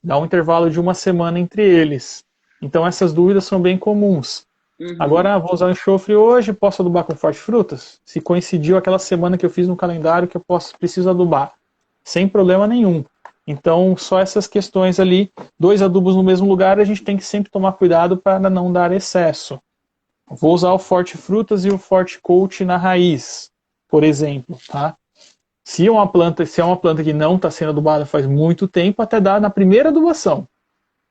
Dá um intervalo de uma semana entre eles. Então, essas dúvidas são bem comuns. Agora, vou usar o enxofre hoje, posso adubar com Forte Frutas? Se coincidiu aquela semana que eu fiz no calendário que eu preciso adubar. Sem problema nenhum. Então, só essas questões ali, 2 adubos no mesmo lugar, a gente tem que sempre tomar cuidado para não dar excesso. Vou usar o Forte Frutas e o Forte Coat na raiz, por exemplo, tá? Se é uma planta que não está sendo adubada faz muito tempo, até dá na primeira adubação.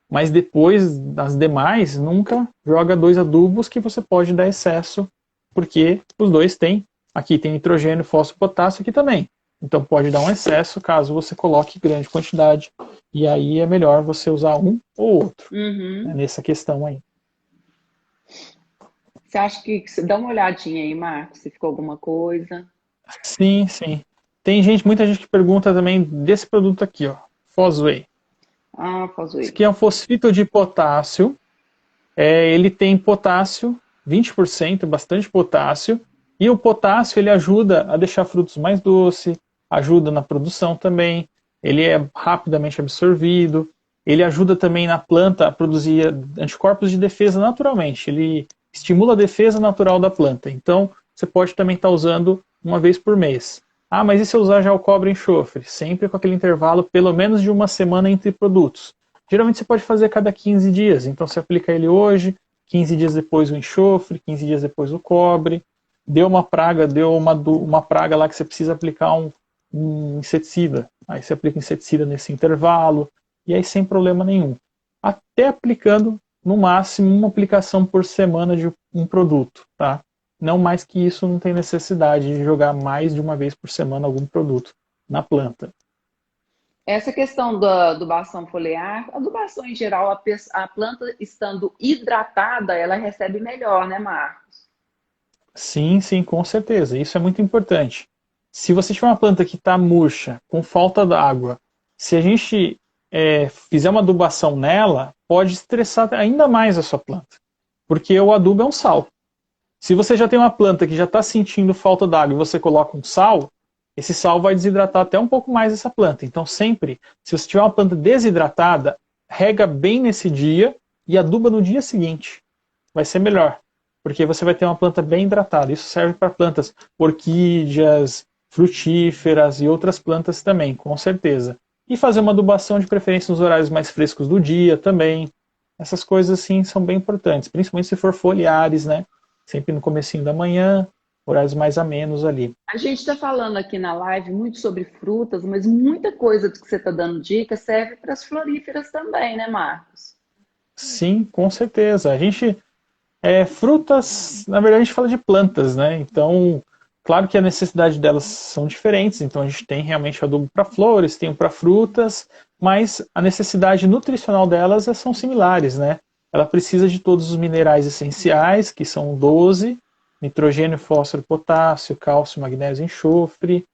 Mas depois, das demais, nunca joga 2 adubos que você pode dar excesso, porque os dois têm. Aqui tem nitrogênio, fósforo, potássio, aqui também. Então pode dar um excesso caso você coloque grande quantidade. E aí é melhor você usar um ou outro. Nessa questão aí. Você acha que... Dá uma olhadinha aí, Marcos, se ficou alguma coisa. Sim, sim. Tem muita gente que pergunta também desse produto aqui, ó, Fosway. Fosway. Isso aqui é um fosfito de potássio. Ele tem potássio, 20%, bastante potássio. E o potássio ele ajuda a deixar frutos mais doces, ajuda na produção também. Ele é rapidamente absorvido. Ele ajuda também na planta a produzir anticorpos de defesa naturalmente. Ele estimula a defesa natural da planta. Então, você pode também estar usando uma vez por mês. Mas e se eu usar já o cobre e enxofre? Sempre com aquele intervalo, pelo menos de uma semana entre produtos. Geralmente você pode fazer a cada 15 dias. Então você aplica ele hoje, 15 dias depois o enxofre, 15 dias depois o cobre. Deu uma praga lá que você precisa aplicar um inseticida. Aí você aplica inseticida nesse intervalo. E aí sem problema nenhum. Até aplicando, no máximo, uma aplicação por semana de um produto. Tá? não mais que isso, não tem necessidade de jogar mais de uma vez por semana algum produto na planta. Essa questão da adubação foliar, adubação em geral, a planta estando hidratada, ela recebe melhor, né, Marcos? Sim, sim, com certeza. Isso é muito importante. Se você tiver uma planta que está murcha, com falta d'água, se a gente fizer uma adubação nela, pode estressar ainda mais a sua planta. Porque o adubo é um sal. Se você já tem uma planta que já está sentindo falta d'água e você coloca um sal, esse sal vai desidratar até um pouco mais essa planta. Então, sempre, se você tiver uma planta desidratada, rega bem nesse dia e aduba no dia seguinte. Vai ser melhor, porque você vai ter uma planta bem hidratada. Isso serve para plantas orquídeas, frutíferas e outras plantas também, com certeza. E fazer uma adubação de preferência nos horários mais frescos do dia também. Essas coisas assim são bem importantes, principalmente se for foliares, né? Sempre no comecinho da manhã, horários mais amenos ali. A gente está falando aqui na live muito sobre frutas, mas muita coisa do que você está dando dica serve para as floríferas também, né, Marcos? Sim, com certeza. A gente, frutas, na verdade a gente fala de plantas, né? Então, claro que a necessidade delas são diferentes. Então a gente tem realmente adubo para flores, tem para frutas, mas a necessidade nutricional delas são similares, né? Ela precisa de todos os minerais essenciais, que são 12, nitrogênio, fósforo, potássio, cálcio, magnésio, enxofre,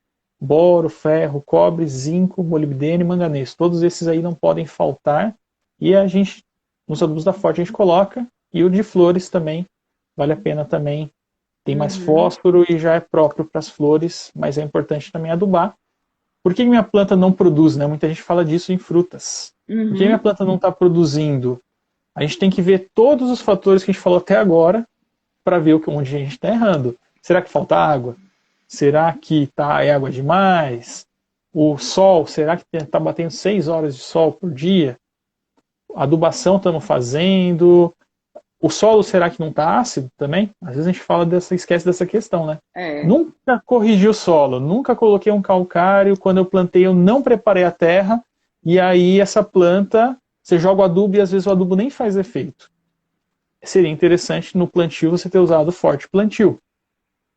boro, ferro, cobre, zinco, molibdênio e manganês. Todos esses aí não podem faltar. E a gente, nos adubos da Forte, a gente coloca. E o de flores também, vale a pena também. Tem mais Uhum, fósforo e já é próprio para as flores, mas é importante também adubar. Por que minha planta não produz, né? Muita gente fala disso em frutas. Por que minha uhum. planta não está produzindo? A gente tem que ver todos os fatores que a gente falou até agora para ver onde a gente está errando. Será que falta água? Será que é água demais? O sol, será que está batendo 6 horas de sol por dia? Adubação estamos fazendo. O solo, será que não está ácido também? Às vezes a gente esquece dessa questão, né? É. Nunca corrigi o solo, nunca coloquei um calcário. Quando eu plantei, eu não preparei a terra. E aí essa planta, você joga o adubo e às vezes o adubo nem faz efeito. Seria interessante no plantio você ter usado Forte Plantio.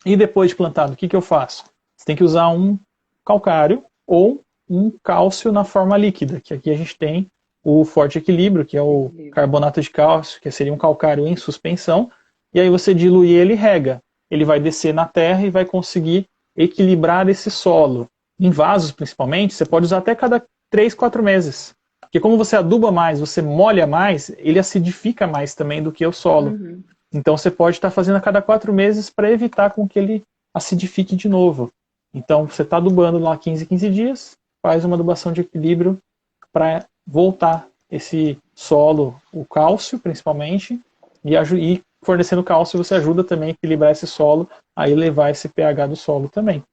E depois de plantado, o que eu faço? Você tem que usar um calcário ou um cálcio na forma líquida, que aqui a gente tem o Forte Equilíbrio, que é o carbonato de cálcio, que seria um calcário em suspensão, e aí você dilui ele e rega. Ele vai descer na terra e vai conseguir equilibrar esse solo. Em vasos, principalmente, você pode usar até cada 3, 4 meses. Porque como você aduba mais, você molha mais, ele acidifica mais também do que o solo. Uhum. Então você pode estar fazendo a cada 4 meses para evitar com que ele acidifique de novo. Então você está adubando lá 15, 15 dias, faz uma adubação de equilíbrio para voltar esse solo, o cálcio principalmente, e fornecendo cálcio você ajuda também a equilibrar esse solo, a elevar esse pH do solo também.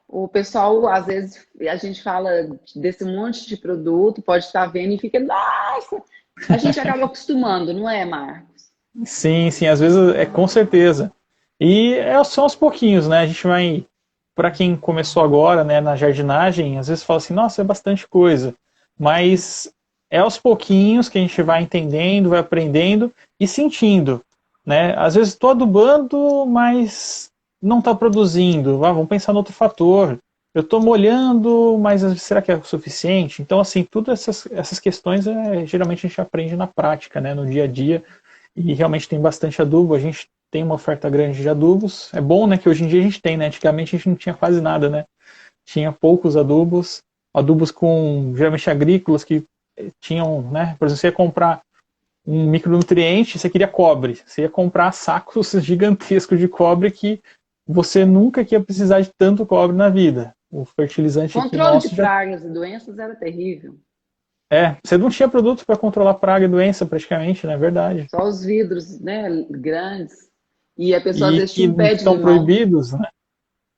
O pessoal, às vezes, a gente fala desse monte de produto, pode estar vendo e fica, nossa! A gente acaba acostumando, não é, Marcos? Sim, sim, às vezes com certeza. E são aos pouquinhos, né? A gente vai, para quem começou agora, né, na jardinagem, às vezes fala assim, nossa, é bastante coisa. Mas é aos pouquinhos que a gente vai entendendo, vai aprendendo e sentindo, né? Às vezes estou adubando, mas não está produzindo. Vamos pensar no outro fator. Eu estou molhando, mas será que é o suficiente? Então, assim, todas essas questões, geralmente a gente aprende na prática, né, no dia a dia. E realmente tem bastante adubo, a gente tem uma oferta grande de adubos. É bom, né, que hoje em dia a gente tem, né? Antigamente a gente não tinha quase nada, né? Tinha poucos adubos, adubos com geralmente agrícolas que tinham, né? Por exemplo, você ia comprar um micronutriente, você queria cobre. Você ia comprar sacos gigantescos de cobre que você nunca ia precisar de tanto cobre na vida. O fertilizante aqui Controle de nosso já pragas e doenças era terrível. você não tinha produto para controlar praga e doença praticamente, não é verdade? Só os vidros, né, grandes. E a pessoa às E vezes que tinha um pé de estão limão. proibidos, né?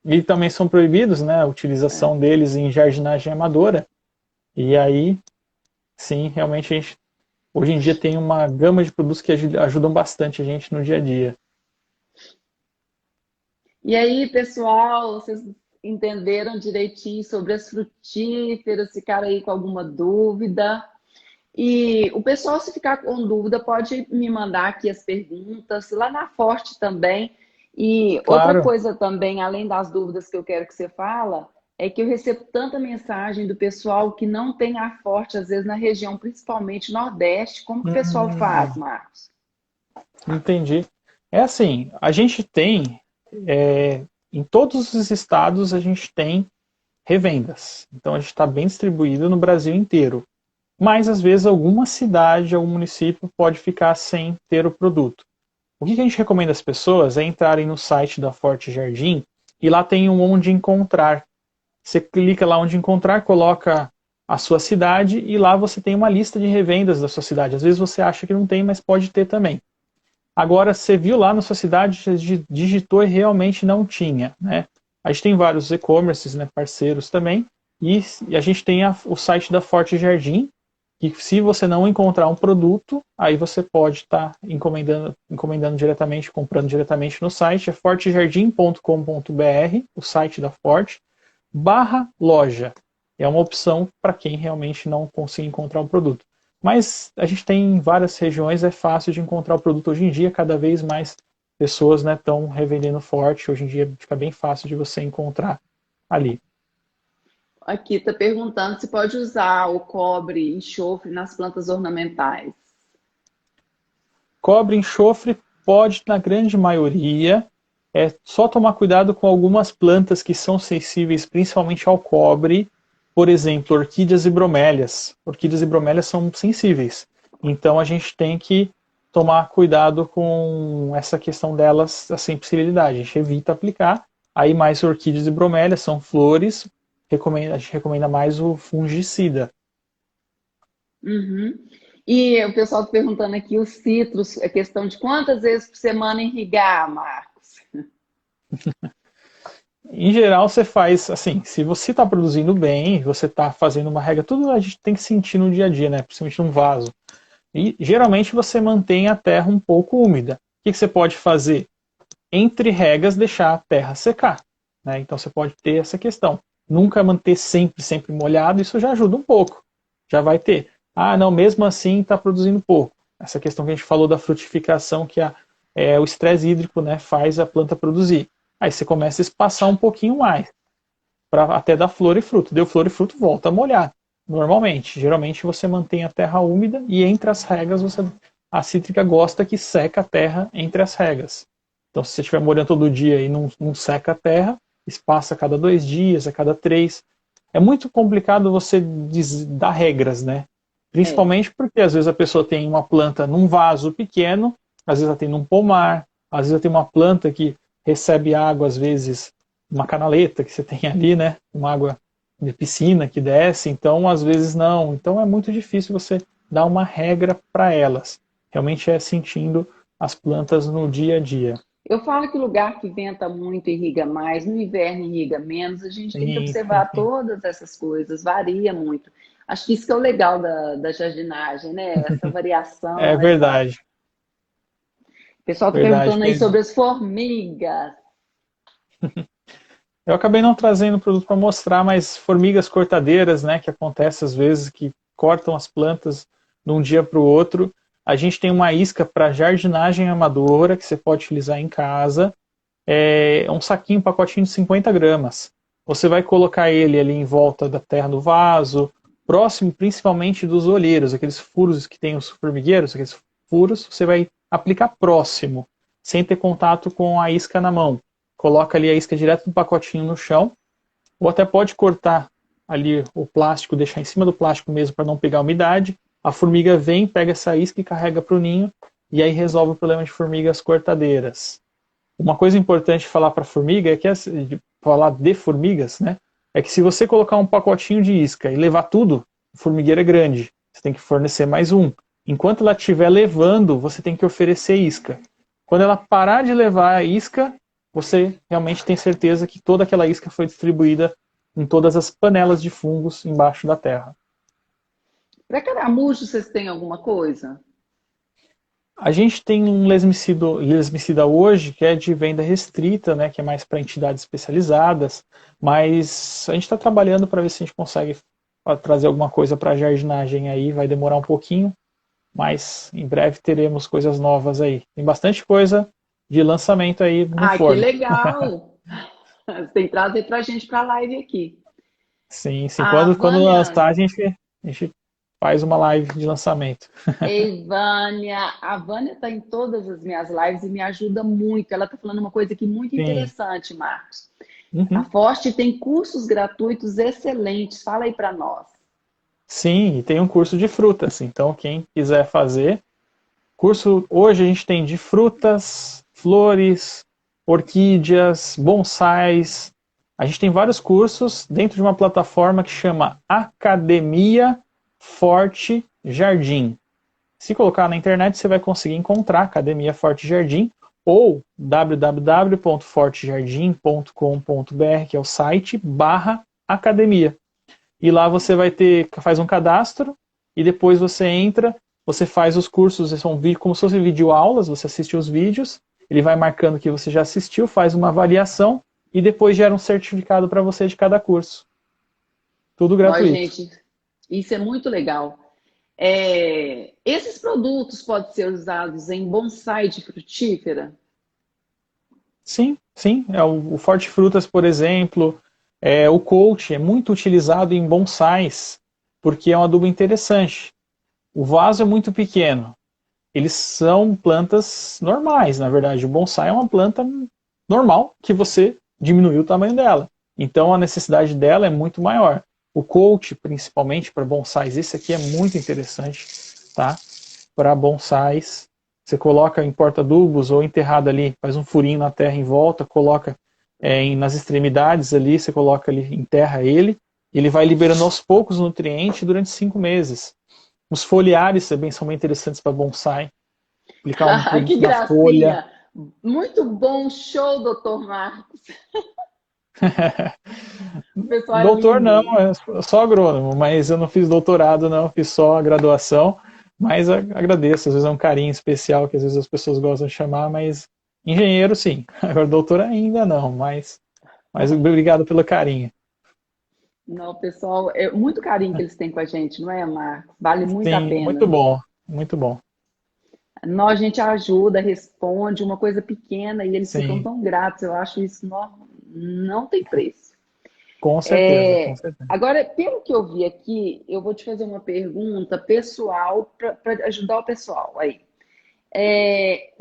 E também são proibidos, né, a É. utilização deles em jardinagem amadora. E aí, sim, realmente a gente, hoje em dia tem uma gama de produtos que ajudam bastante a gente no dia a dia. E aí, pessoal, vocês entenderam direitinho sobre as frutíferas? Ficaram aí com alguma dúvida? E o pessoal, se ficar com dúvida, pode me mandar aqui as perguntas, lá na Forte também. E outra Claro. coisa também, além das dúvidas que eu quero que você fala, é que eu recebo tanta mensagem do pessoal que não tem ar forte, às vezes na região, principalmente Nordeste. Como que o pessoal faz, Hum, Marcos? entendi. É assim, a gente tem, é, em todos os estados a gente tem revendas. Então a gente está bem distribuído no Brasil inteiro. Mas às vezes alguma cidade, algum município pode ficar sem ter o produto. O que a gente recomenda às pessoas é entrarem no site da Forte Jardim e lá tem um onde encontrar. Você clica lá onde encontrar, coloca a sua cidade e lá você tem uma lista de revendas da sua cidade. Às vezes você acha que não tem, mas pode ter também. Agora, você viu lá na sua cidade, você digitou e realmente não tinha, né? A gente tem vários e-commerces, né, parceiros também, e a gente tem o site da Forte Jardim, que se você não encontrar um produto, aí você pode estar encomendando diretamente, comprando diretamente no site, é fortejardim.com.br, o site da Forte, /loja. É uma opção para quem realmente não conseguir encontrar um produto. Mas a gente tem em várias regiões, é fácil de encontrar o produto hoje em dia, cada vez mais pessoas estão, né, revendendo forte, hoje em dia fica bem fácil de você encontrar ali. Aqui está perguntando se pode usar o cobre, enxofre nas plantas ornamentais. Cobre, enxofre, pode na grande maioria, é só tomar cuidado com algumas plantas que são sensíveis principalmente ao cobre, por exemplo, orquídeas e bromélias. Orquídeas e bromélias são sensíveis, então a gente tem que tomar cuidado com essa questão delas, a sensibilidade. A gente evita aplicar. Aí mais orquídeas e bromélias são flores, a gente recomenda mais o fungicida. Uhum. E o pessoal está perguntando aqui os citros, é questão de quantas vezes por semana irrigar, Marcos? Em geral, você faz assim, se você está produzindo bem, você está fazendo uma regra, tudo a gente tem que sentir no dia a dia, né? Principalmente num vaso. E geralmente você mantém a terra um pouco úmida. O que você pode fazer? Entre regas, deixar a terra secar. Né? Então você pode ter essa questão. Nunca manter sempre molhado, isso já ajuda um pouco. Já vai ter. Ah, não, mesmo assim está produzindo pouco. Essa questão que a gente falou da frutificação, que o estresse hídrico, né, faz a planta produzir. Aí você começa a espaçar um pouquinho mais, para até dar flor e fruto. Deu flor e fruto, volta a molhar. Normalmente, geralmente você mantém a terra úmida e entre as regas a cítrica gosta que seca a terra entre as regas. Então, se você estiver molhando todo dia e não seca a terra, espaça a cada 2 dias, a cada 3. É muito complicado você dar regras, né? É. Principalmente porque às vezes a pessoa tem uma planta num vaso pequeno, às vezes ela tem num pomar, às vezes ela tem uma planta que recebe água, às vezes uma canaleta que você tem ali, né? Uma água de piscina que desce, então às vezes não. Então é muito difícil você dar uma regra para elas. Realmente é sentindo as plantas no dia a dia. Eu falo que lugar que venta muito irriga mais, no inverno irriga menos, a gente tem que Sim, observar sim. todas essas coisas, varia muito. Acho que isso que é o legal da jardinagem, né? Essa É variação, essa. verdade, O pessoal está verdade. perguntando aí sobre as formigas. Eu acabei não trazendo produto para mostrar, mas formigas cortadeiras, né, que acontece às vezes que cortam as plantas de um dia para o outro. A gente tem uma isca para jardinagem amadora que você pode utilizar em casa. É um saquinho, um pacotinho de 50 gramas. Você vai colocar ele ali em volta da terra do vaso, próximo principalmente dos olheiros, aqueles furos que tem os formigueiros, aqueles furos, você vai aplicar próximo, sem ter contato com a isca na mão. Coloca ali a isca direto no pacotinho no chão, ou até pode cortar ali o plástico, deixar em cima do plástico mesmo para não pegar umidade. A formiga vem, pega essa isca e carrega para o ninho, e aí resolve o problema de formigas cortadeiras. Uma coisa importante de falar para formiga é que falar de formigas, né? É que se você colocar um pacotinho de isca e levar tudo, o formigueiro é grande. Você tem que fornecer mais um. Enquanto ela estiver levando, você tem que oferecer isca. Quando ela parar de levar a isca, você realmente tem certeza que toda aquela isca foi distribuída em todas as panelas de fungos embaixo da terra. Para caramujo, vocês têm alguma coisa? A gente tem um lesmicida hoje que é de venda restrita, né, que é mais para entidades especializadas, mas a gente está trabalhando para ver se a gente consegue trazer alguma coisa para a jardinagem aí, vai demorar um pouquinho, mas em breve teremos coisas novas aí. Tem bastante coisa de lançamento aí no Ah, que forno. legal! Você tem que trazer pra gente pra live aqui. Sim, sim. A Quando Vânia, lançar, a gente faz uma live de lançamento. ei, Vânia, a Vânia tá em todas as minhas lives e me ajuda muito. Ela tá falando uma coisa aqui muito Sim. interessante, Marcos. A Uhum. Forte tem cursos gratuitos excelentes. Fala aí pra nós. Sim, e tem um curso de frutas. Então, quem quiser fazer, curso hoje a gente tem de frutas, flores, orquídeas, bonsais. A gente tem vários cursos dentro de uma plataforma que chama Academia Forte Jardim. Se colocar na internet, você vai conseguir encontrar Academia Forte Jardim ou www.fortejardim.com.br, que é o site, /academia. E lá você faz um cadastro e depois você entra, você faz os cursos, são como se fossem videoaulas, você assiste os vídeos, ele vai marcando que você já assistiu, faz uma avaliação e depois gera um certificado para você de cada curso. Tudo Nós, gratuito. gente, isso é muito legal. Esses produtos podem ser usados em bonsai de frutífera? Sim, sim. O Forte Frutas, por exemplo, o coach é muito utilizado em bonsais, porque é um adubo interessante. O vaso é muito pequeno. Eles são plantas normais, na verdade. O bonsai é uma planta normal que você diminuiu o tamanho dela. Então a necessidade dela é muito maior. O coach, principalmente para bonsais, esse aqui é muito interessante, tá? Para bonsais, você coloca em porta-adubos ou enterrado ali, faz um furinho na terra em volta, coloca nas extremidades ali, você coloca ali, enterra ele vai liberando aos poucos nutrientes durante 5 meses. Os foliares também são bem interessantes para bonsai. Aplicar um Que produto na folha. gracinha! Muito bom show, doutor Marcos. O pessoal é Doutor não, lindo. é só agrônomo, mas eu não fiz doutorado não, fiz só a graduação, mas agradeço, às vezes é um carinho especial que às vezes as pessoas gostam de chamar, mas engenheiro sim, agora doutor ainda não, mas obrigado pelo carinho. Não, pessoal, é muito carinho que eles têm com a gente, não é, Marcos? Vale muito a Sim, muito pena. bom, muito bom. Nós, a gente ajuda, responde uma coisa pequena e eles ficam Sim, tão gratos. Eu acho isso não tem preço. com certeza, com certeza. Agora, pelo que eu vi aqui, eu vou te fazer uma pergunta pessoal para ajudar o pessoal aí.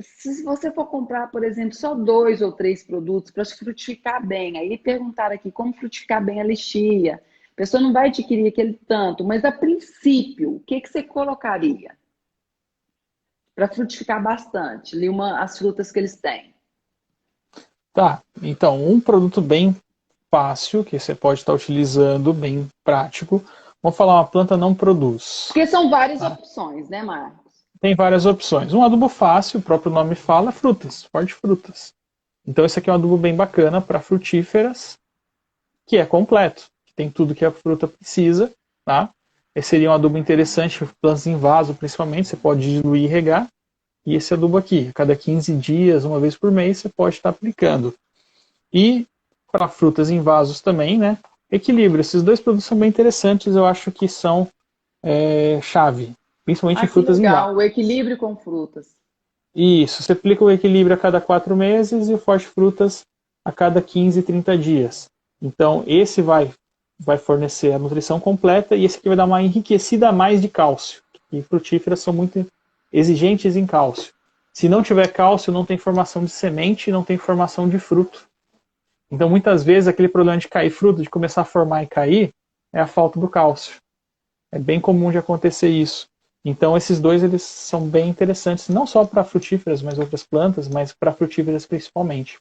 Se você for comprar, por exemplo, só 2 ou 3 produtos para frutificar bem, aí perguntaram aqui como frutificar bem a lixia. A pessoa não vai adquirir aquele tanto, mas a princípio, o que você colocaria para frutificar bastante? Ali as frutas que eles têm. Tá, então um produto bem fácil que você pode estar utilizando, bem prático. Vamos falar, uma planta não produz. Porque são várias Tá? opções, né, Marcos? Tem várias opções. Um adubo fácil, o próprio nome fala, frutas, hortifrutas. Então esse aqui é um adubo bem bacana para frutíferas, que é completo, que tem tudo que a fruta precisa, tá? Esse seria um adubo interessante, plantas em vaso principalmente, você pode diluir e regar. E esse adubo aqui, a cada 15 dias, uma vez por mês, você pode estar aplicando. E para frutas em vasos também, né? Equilíbrio. Esses dois produtos são bem interessantes, eu acho que são chave, principalmente em Ah, que frutas em vaso. legal, o equilíbrio com frutas. Isso, você aplica o equilíbrio a cada 4 meses e o forte frutas a cada 15, 30 dias. Então, esse vai fornecer a nutrição completa e esse aqui vai dar uma enriquecida a mais de cálcio. E frutíferas são muito exigentes em cálcio. Se não tiver cálcio, não tem formação de semente, não tem formação de fruto. Então, muitas vezes, aquele problema de cair fruto, de começar a formar e cair, é a falta do cálcio. É bem comum de acontecer isso. Então, esses dois eles são bem interessantes, não só para frutíferas, mas outras plantas, mas para frutíferas principalmente.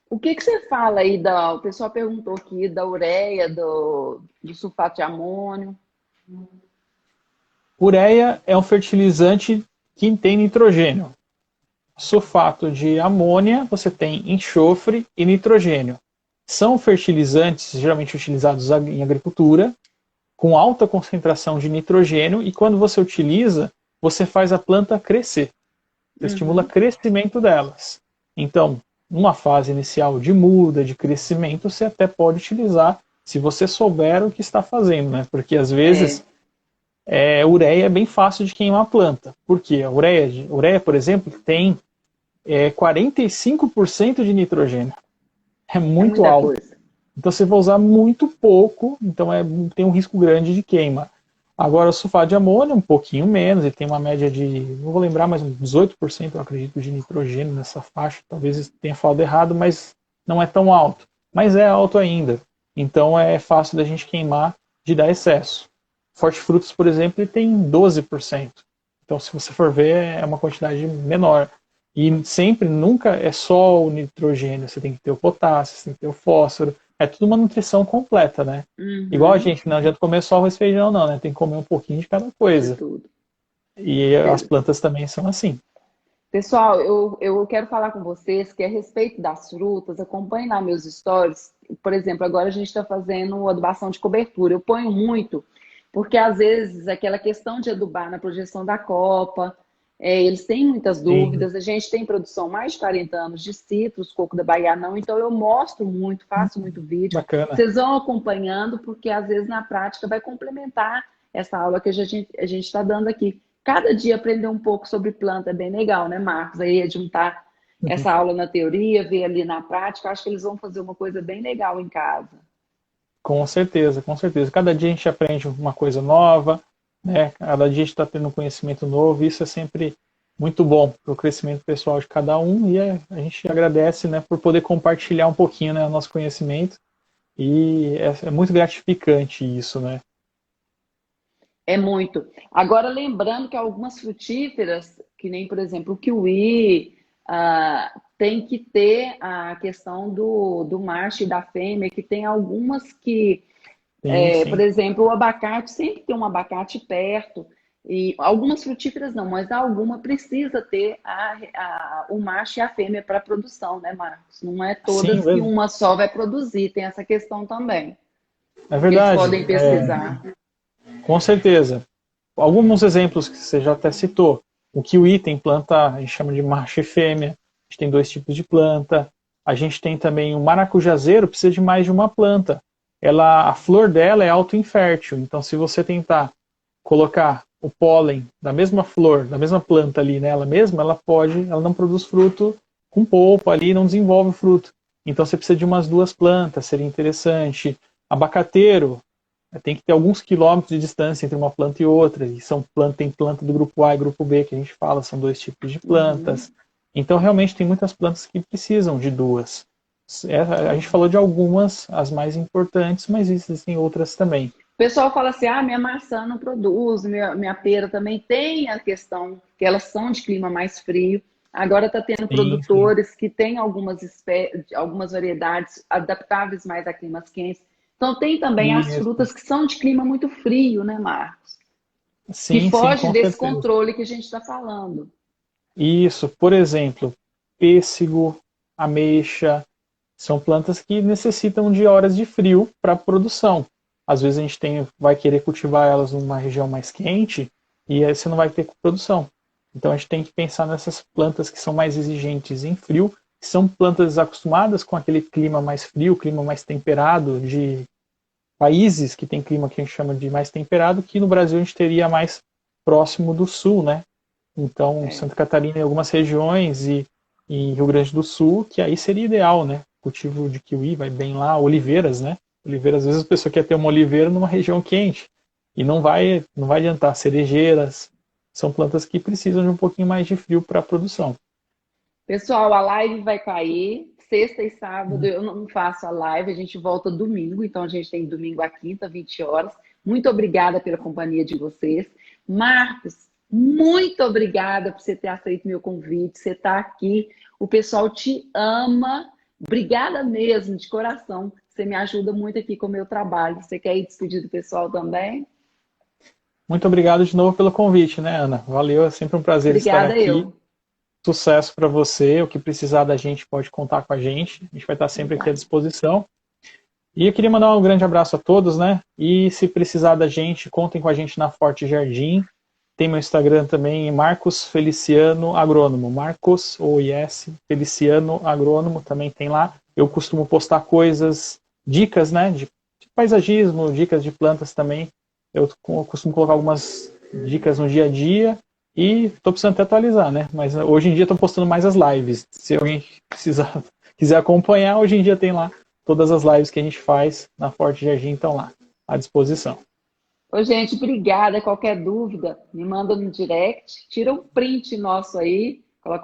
O que você fala aí o pessoal perguntou aqui da ureia, do sulfato de amônio. Ureia é um fertilizante que tem nitrogênio. Sulfato de amônia, você tem enxofre e nitrogênio. São fertilizantes geralmente utilizados em agricultura, com alta concentração de nitrogênio, e quando você utiliza, você faz a planta crescer. Você estimula o crescimento delas. Então, numa fase inicial de muda, de crescimento, você até pode utilizar, se você souber o que está fazendo, né? Porque às vezes ureia é bem fácil de queimar a planta. Por quê? A ureia, por exemplo, tem é 45% de nitrogênio. É É muito muita alto. coisa. Então você vai usar muito pouco, então tem um risco grande de queima. Agora o sulfato de amônio um pouquinho menos, ele tem uma média de, não vou lembrar, mas uns 18% eu acredito de nitrogênio nessa faixa, talvez tenha falado errado, mas não é tão alto. Mas é alto ainda, então é fácil da gente queimar de dar excesso. Forte frutos, por exemplo, ele tem 12%. Então se você for ver, é uma quantidade menor. E sempre, nunca é só o nitrogênio, você tem que ter o potássio, você tem que ter o fósforo, é tudo uma nutrição completa, né? Igual a Uhum, gente, não adianta comer só arroz e feijão, não, né? Tem que comer um pouquinho de cada de coisa. tudo. E as plantas também são assim. Pessoal, eu quero falar com vocês que a respeito das frutas, acompanhem lá meus stories. Por exemplo, agora a gente está fazendo adubação de cobertura. Eu ponho muito, porque às vezes aquela questão de adubar na projeção da copa, eles têm muitas Sim, dúvidas. A gente tem produção mais de 40 anos de citros, coco da Bahia não, então eu mostro muito, faço muito vídeo. bacana. Vocês vão acompanhando, porque às vezes na prática vai complementar essa aula que a gente está dando aqui. Cada dia aprender um pouco sobre planta é bem legal, né, Marcos? Aí é juntar Uhum. essa aula na teoria, ver ali na prática. Acho que eles vão fazer uma coisa bem legal em casa. Com certeza, com certeza. Cada dia a gente aprende uma coisa nova, né? Cada dia a gente está tendo um conhecimento novo, e isso é sempre muito bom para o crescimento pessoal de cada um, e a gente agradece, né, por poder compartilhar um pouquinho, né, o nosso conhecimento, e é muito gratificante isso, né? É muito. Agora, lembrando que algumas frutíferas, que nem, por exemplo, o kiwi, tem que ter a questão do macho e da fêmea, que tem algumas que Sim, por sim. exemplo, o abacate sempre tem um abacate perto. E algumas frutíferas não, mas alguma precisa ter o macho e a fêmea para produção, né, Marcos? Não é Sim, todas que uma só vai produzir, tem essa questão também, é que eles verdade. podem pesquisar. Com certeza. Alguns exemplos que você já até citou. O kiwi tem planta, a gente chama de macho e fêmea. A gente tem dois tipos de planta. A gente tem também o maracujazeiro, precisa de mais de uma planta. A flor dela é autoinfértil. Então, se você tentar colocar o pólen da mesma flor, da mesma planta ali nela mesma, ela não produz fruto com polpa ali, não desenvolve fruto. Então, você precisa de umas duas plantas, seria interessante. Abacateiro, tem que ter alguns quilômetros de distância entre uma planta e outra, e tem planta do grupo A e grupo B que a gente fala, são dois tipos de Uhum. plantas. Então, realmente, tem muitas plantas que precisam de duas. A gente falou de algumas, as mais importantes, mas existem outras também. O pessoal fala assim: minha maçã não produz, minha pera também tem a questão que elas são de clima mais frio. Agora está tendo Sim, sim. produtores que têm algumas variedades adaptáveis mais a climas quentes. Então tem também as Isso. frutas que são de clima muito frio, né, Marcos? Que Sim, sim, foge com desse certeza. controle que a gente está falando. Isso, por exemplo, pêssego, ameixa, são plantas que necessitam de horas de frio para produção. Às vezes a gente vai querer cultivar elas numa região mais quente e aí você não vai ter produção. Então a gente tem que pensar nessas plantas que são mais exigentes em frio, que são plantas acostumadas com aquele clima mais frio, clima mais temperado, de países que tem clima que a gente chama de mais temperado, que no Brasil a gente teria mais próximo do sul, né? Então, É. Santa Catarina em algumas regiões e Rio Grande do Sul, que aí seria ideal, né? Cultivo de kiwi vai bem lá, oliveiras, né? Oliveiras, às vezes a pessoa quer ter uma oliveira numa região quente e não vai adiantar. Cerejeiras são plantas que precisam de um pouquinho mais de frio para a produção. Pessoal, a live vai cair. Sexta e sábado eu não faço a live, a gente volta domingo, então a gente tem domingo à quinta, 20 horas. Muito obrigada pela companhia de vocês. Marcos, muito obrigada por você ter aceito meu convite, você está aqui, o pessoal te ama. Obrigada mesmo, de coração. Você me ajuda muito aqui com o meu trabalho. Você quer ir despedir do pessoal também? Muito obrigado de novo pelo convite, né, Ana? Valeu, é sempre um prazer estar Obrigada aqui. eu. Sucesso para você. O que precisar da gente pode contar com a gente. A gente vai estar sempre aqui à Obrigada. disposição. E eu queria mandar um grande abraço a todos, né? E se precisar da gente, contem com a gente na Forte Jardim. Tem meu Instagram também, Marcos Feliciano Agrônomo. Marcos, ou yes, Feliciano Agrônomo, também tem lá. Eu costumo postar coisas, dicas, né? De paisagismo, dicas de plantas também. Eu costumo colocar algumas dicas no dia a dia. E tô precisando até atualizar, né? Mas hoje em dia tô postando mais as lives. Se alguém quiser acompanhar, hoje em dia tem lá todas as lives que a gente faz na Forte Jardim, estão lá à disposição. Ô, gente, obrigada. Qualquer dúvida, me manda no direct, tira um print nosso aí, coloca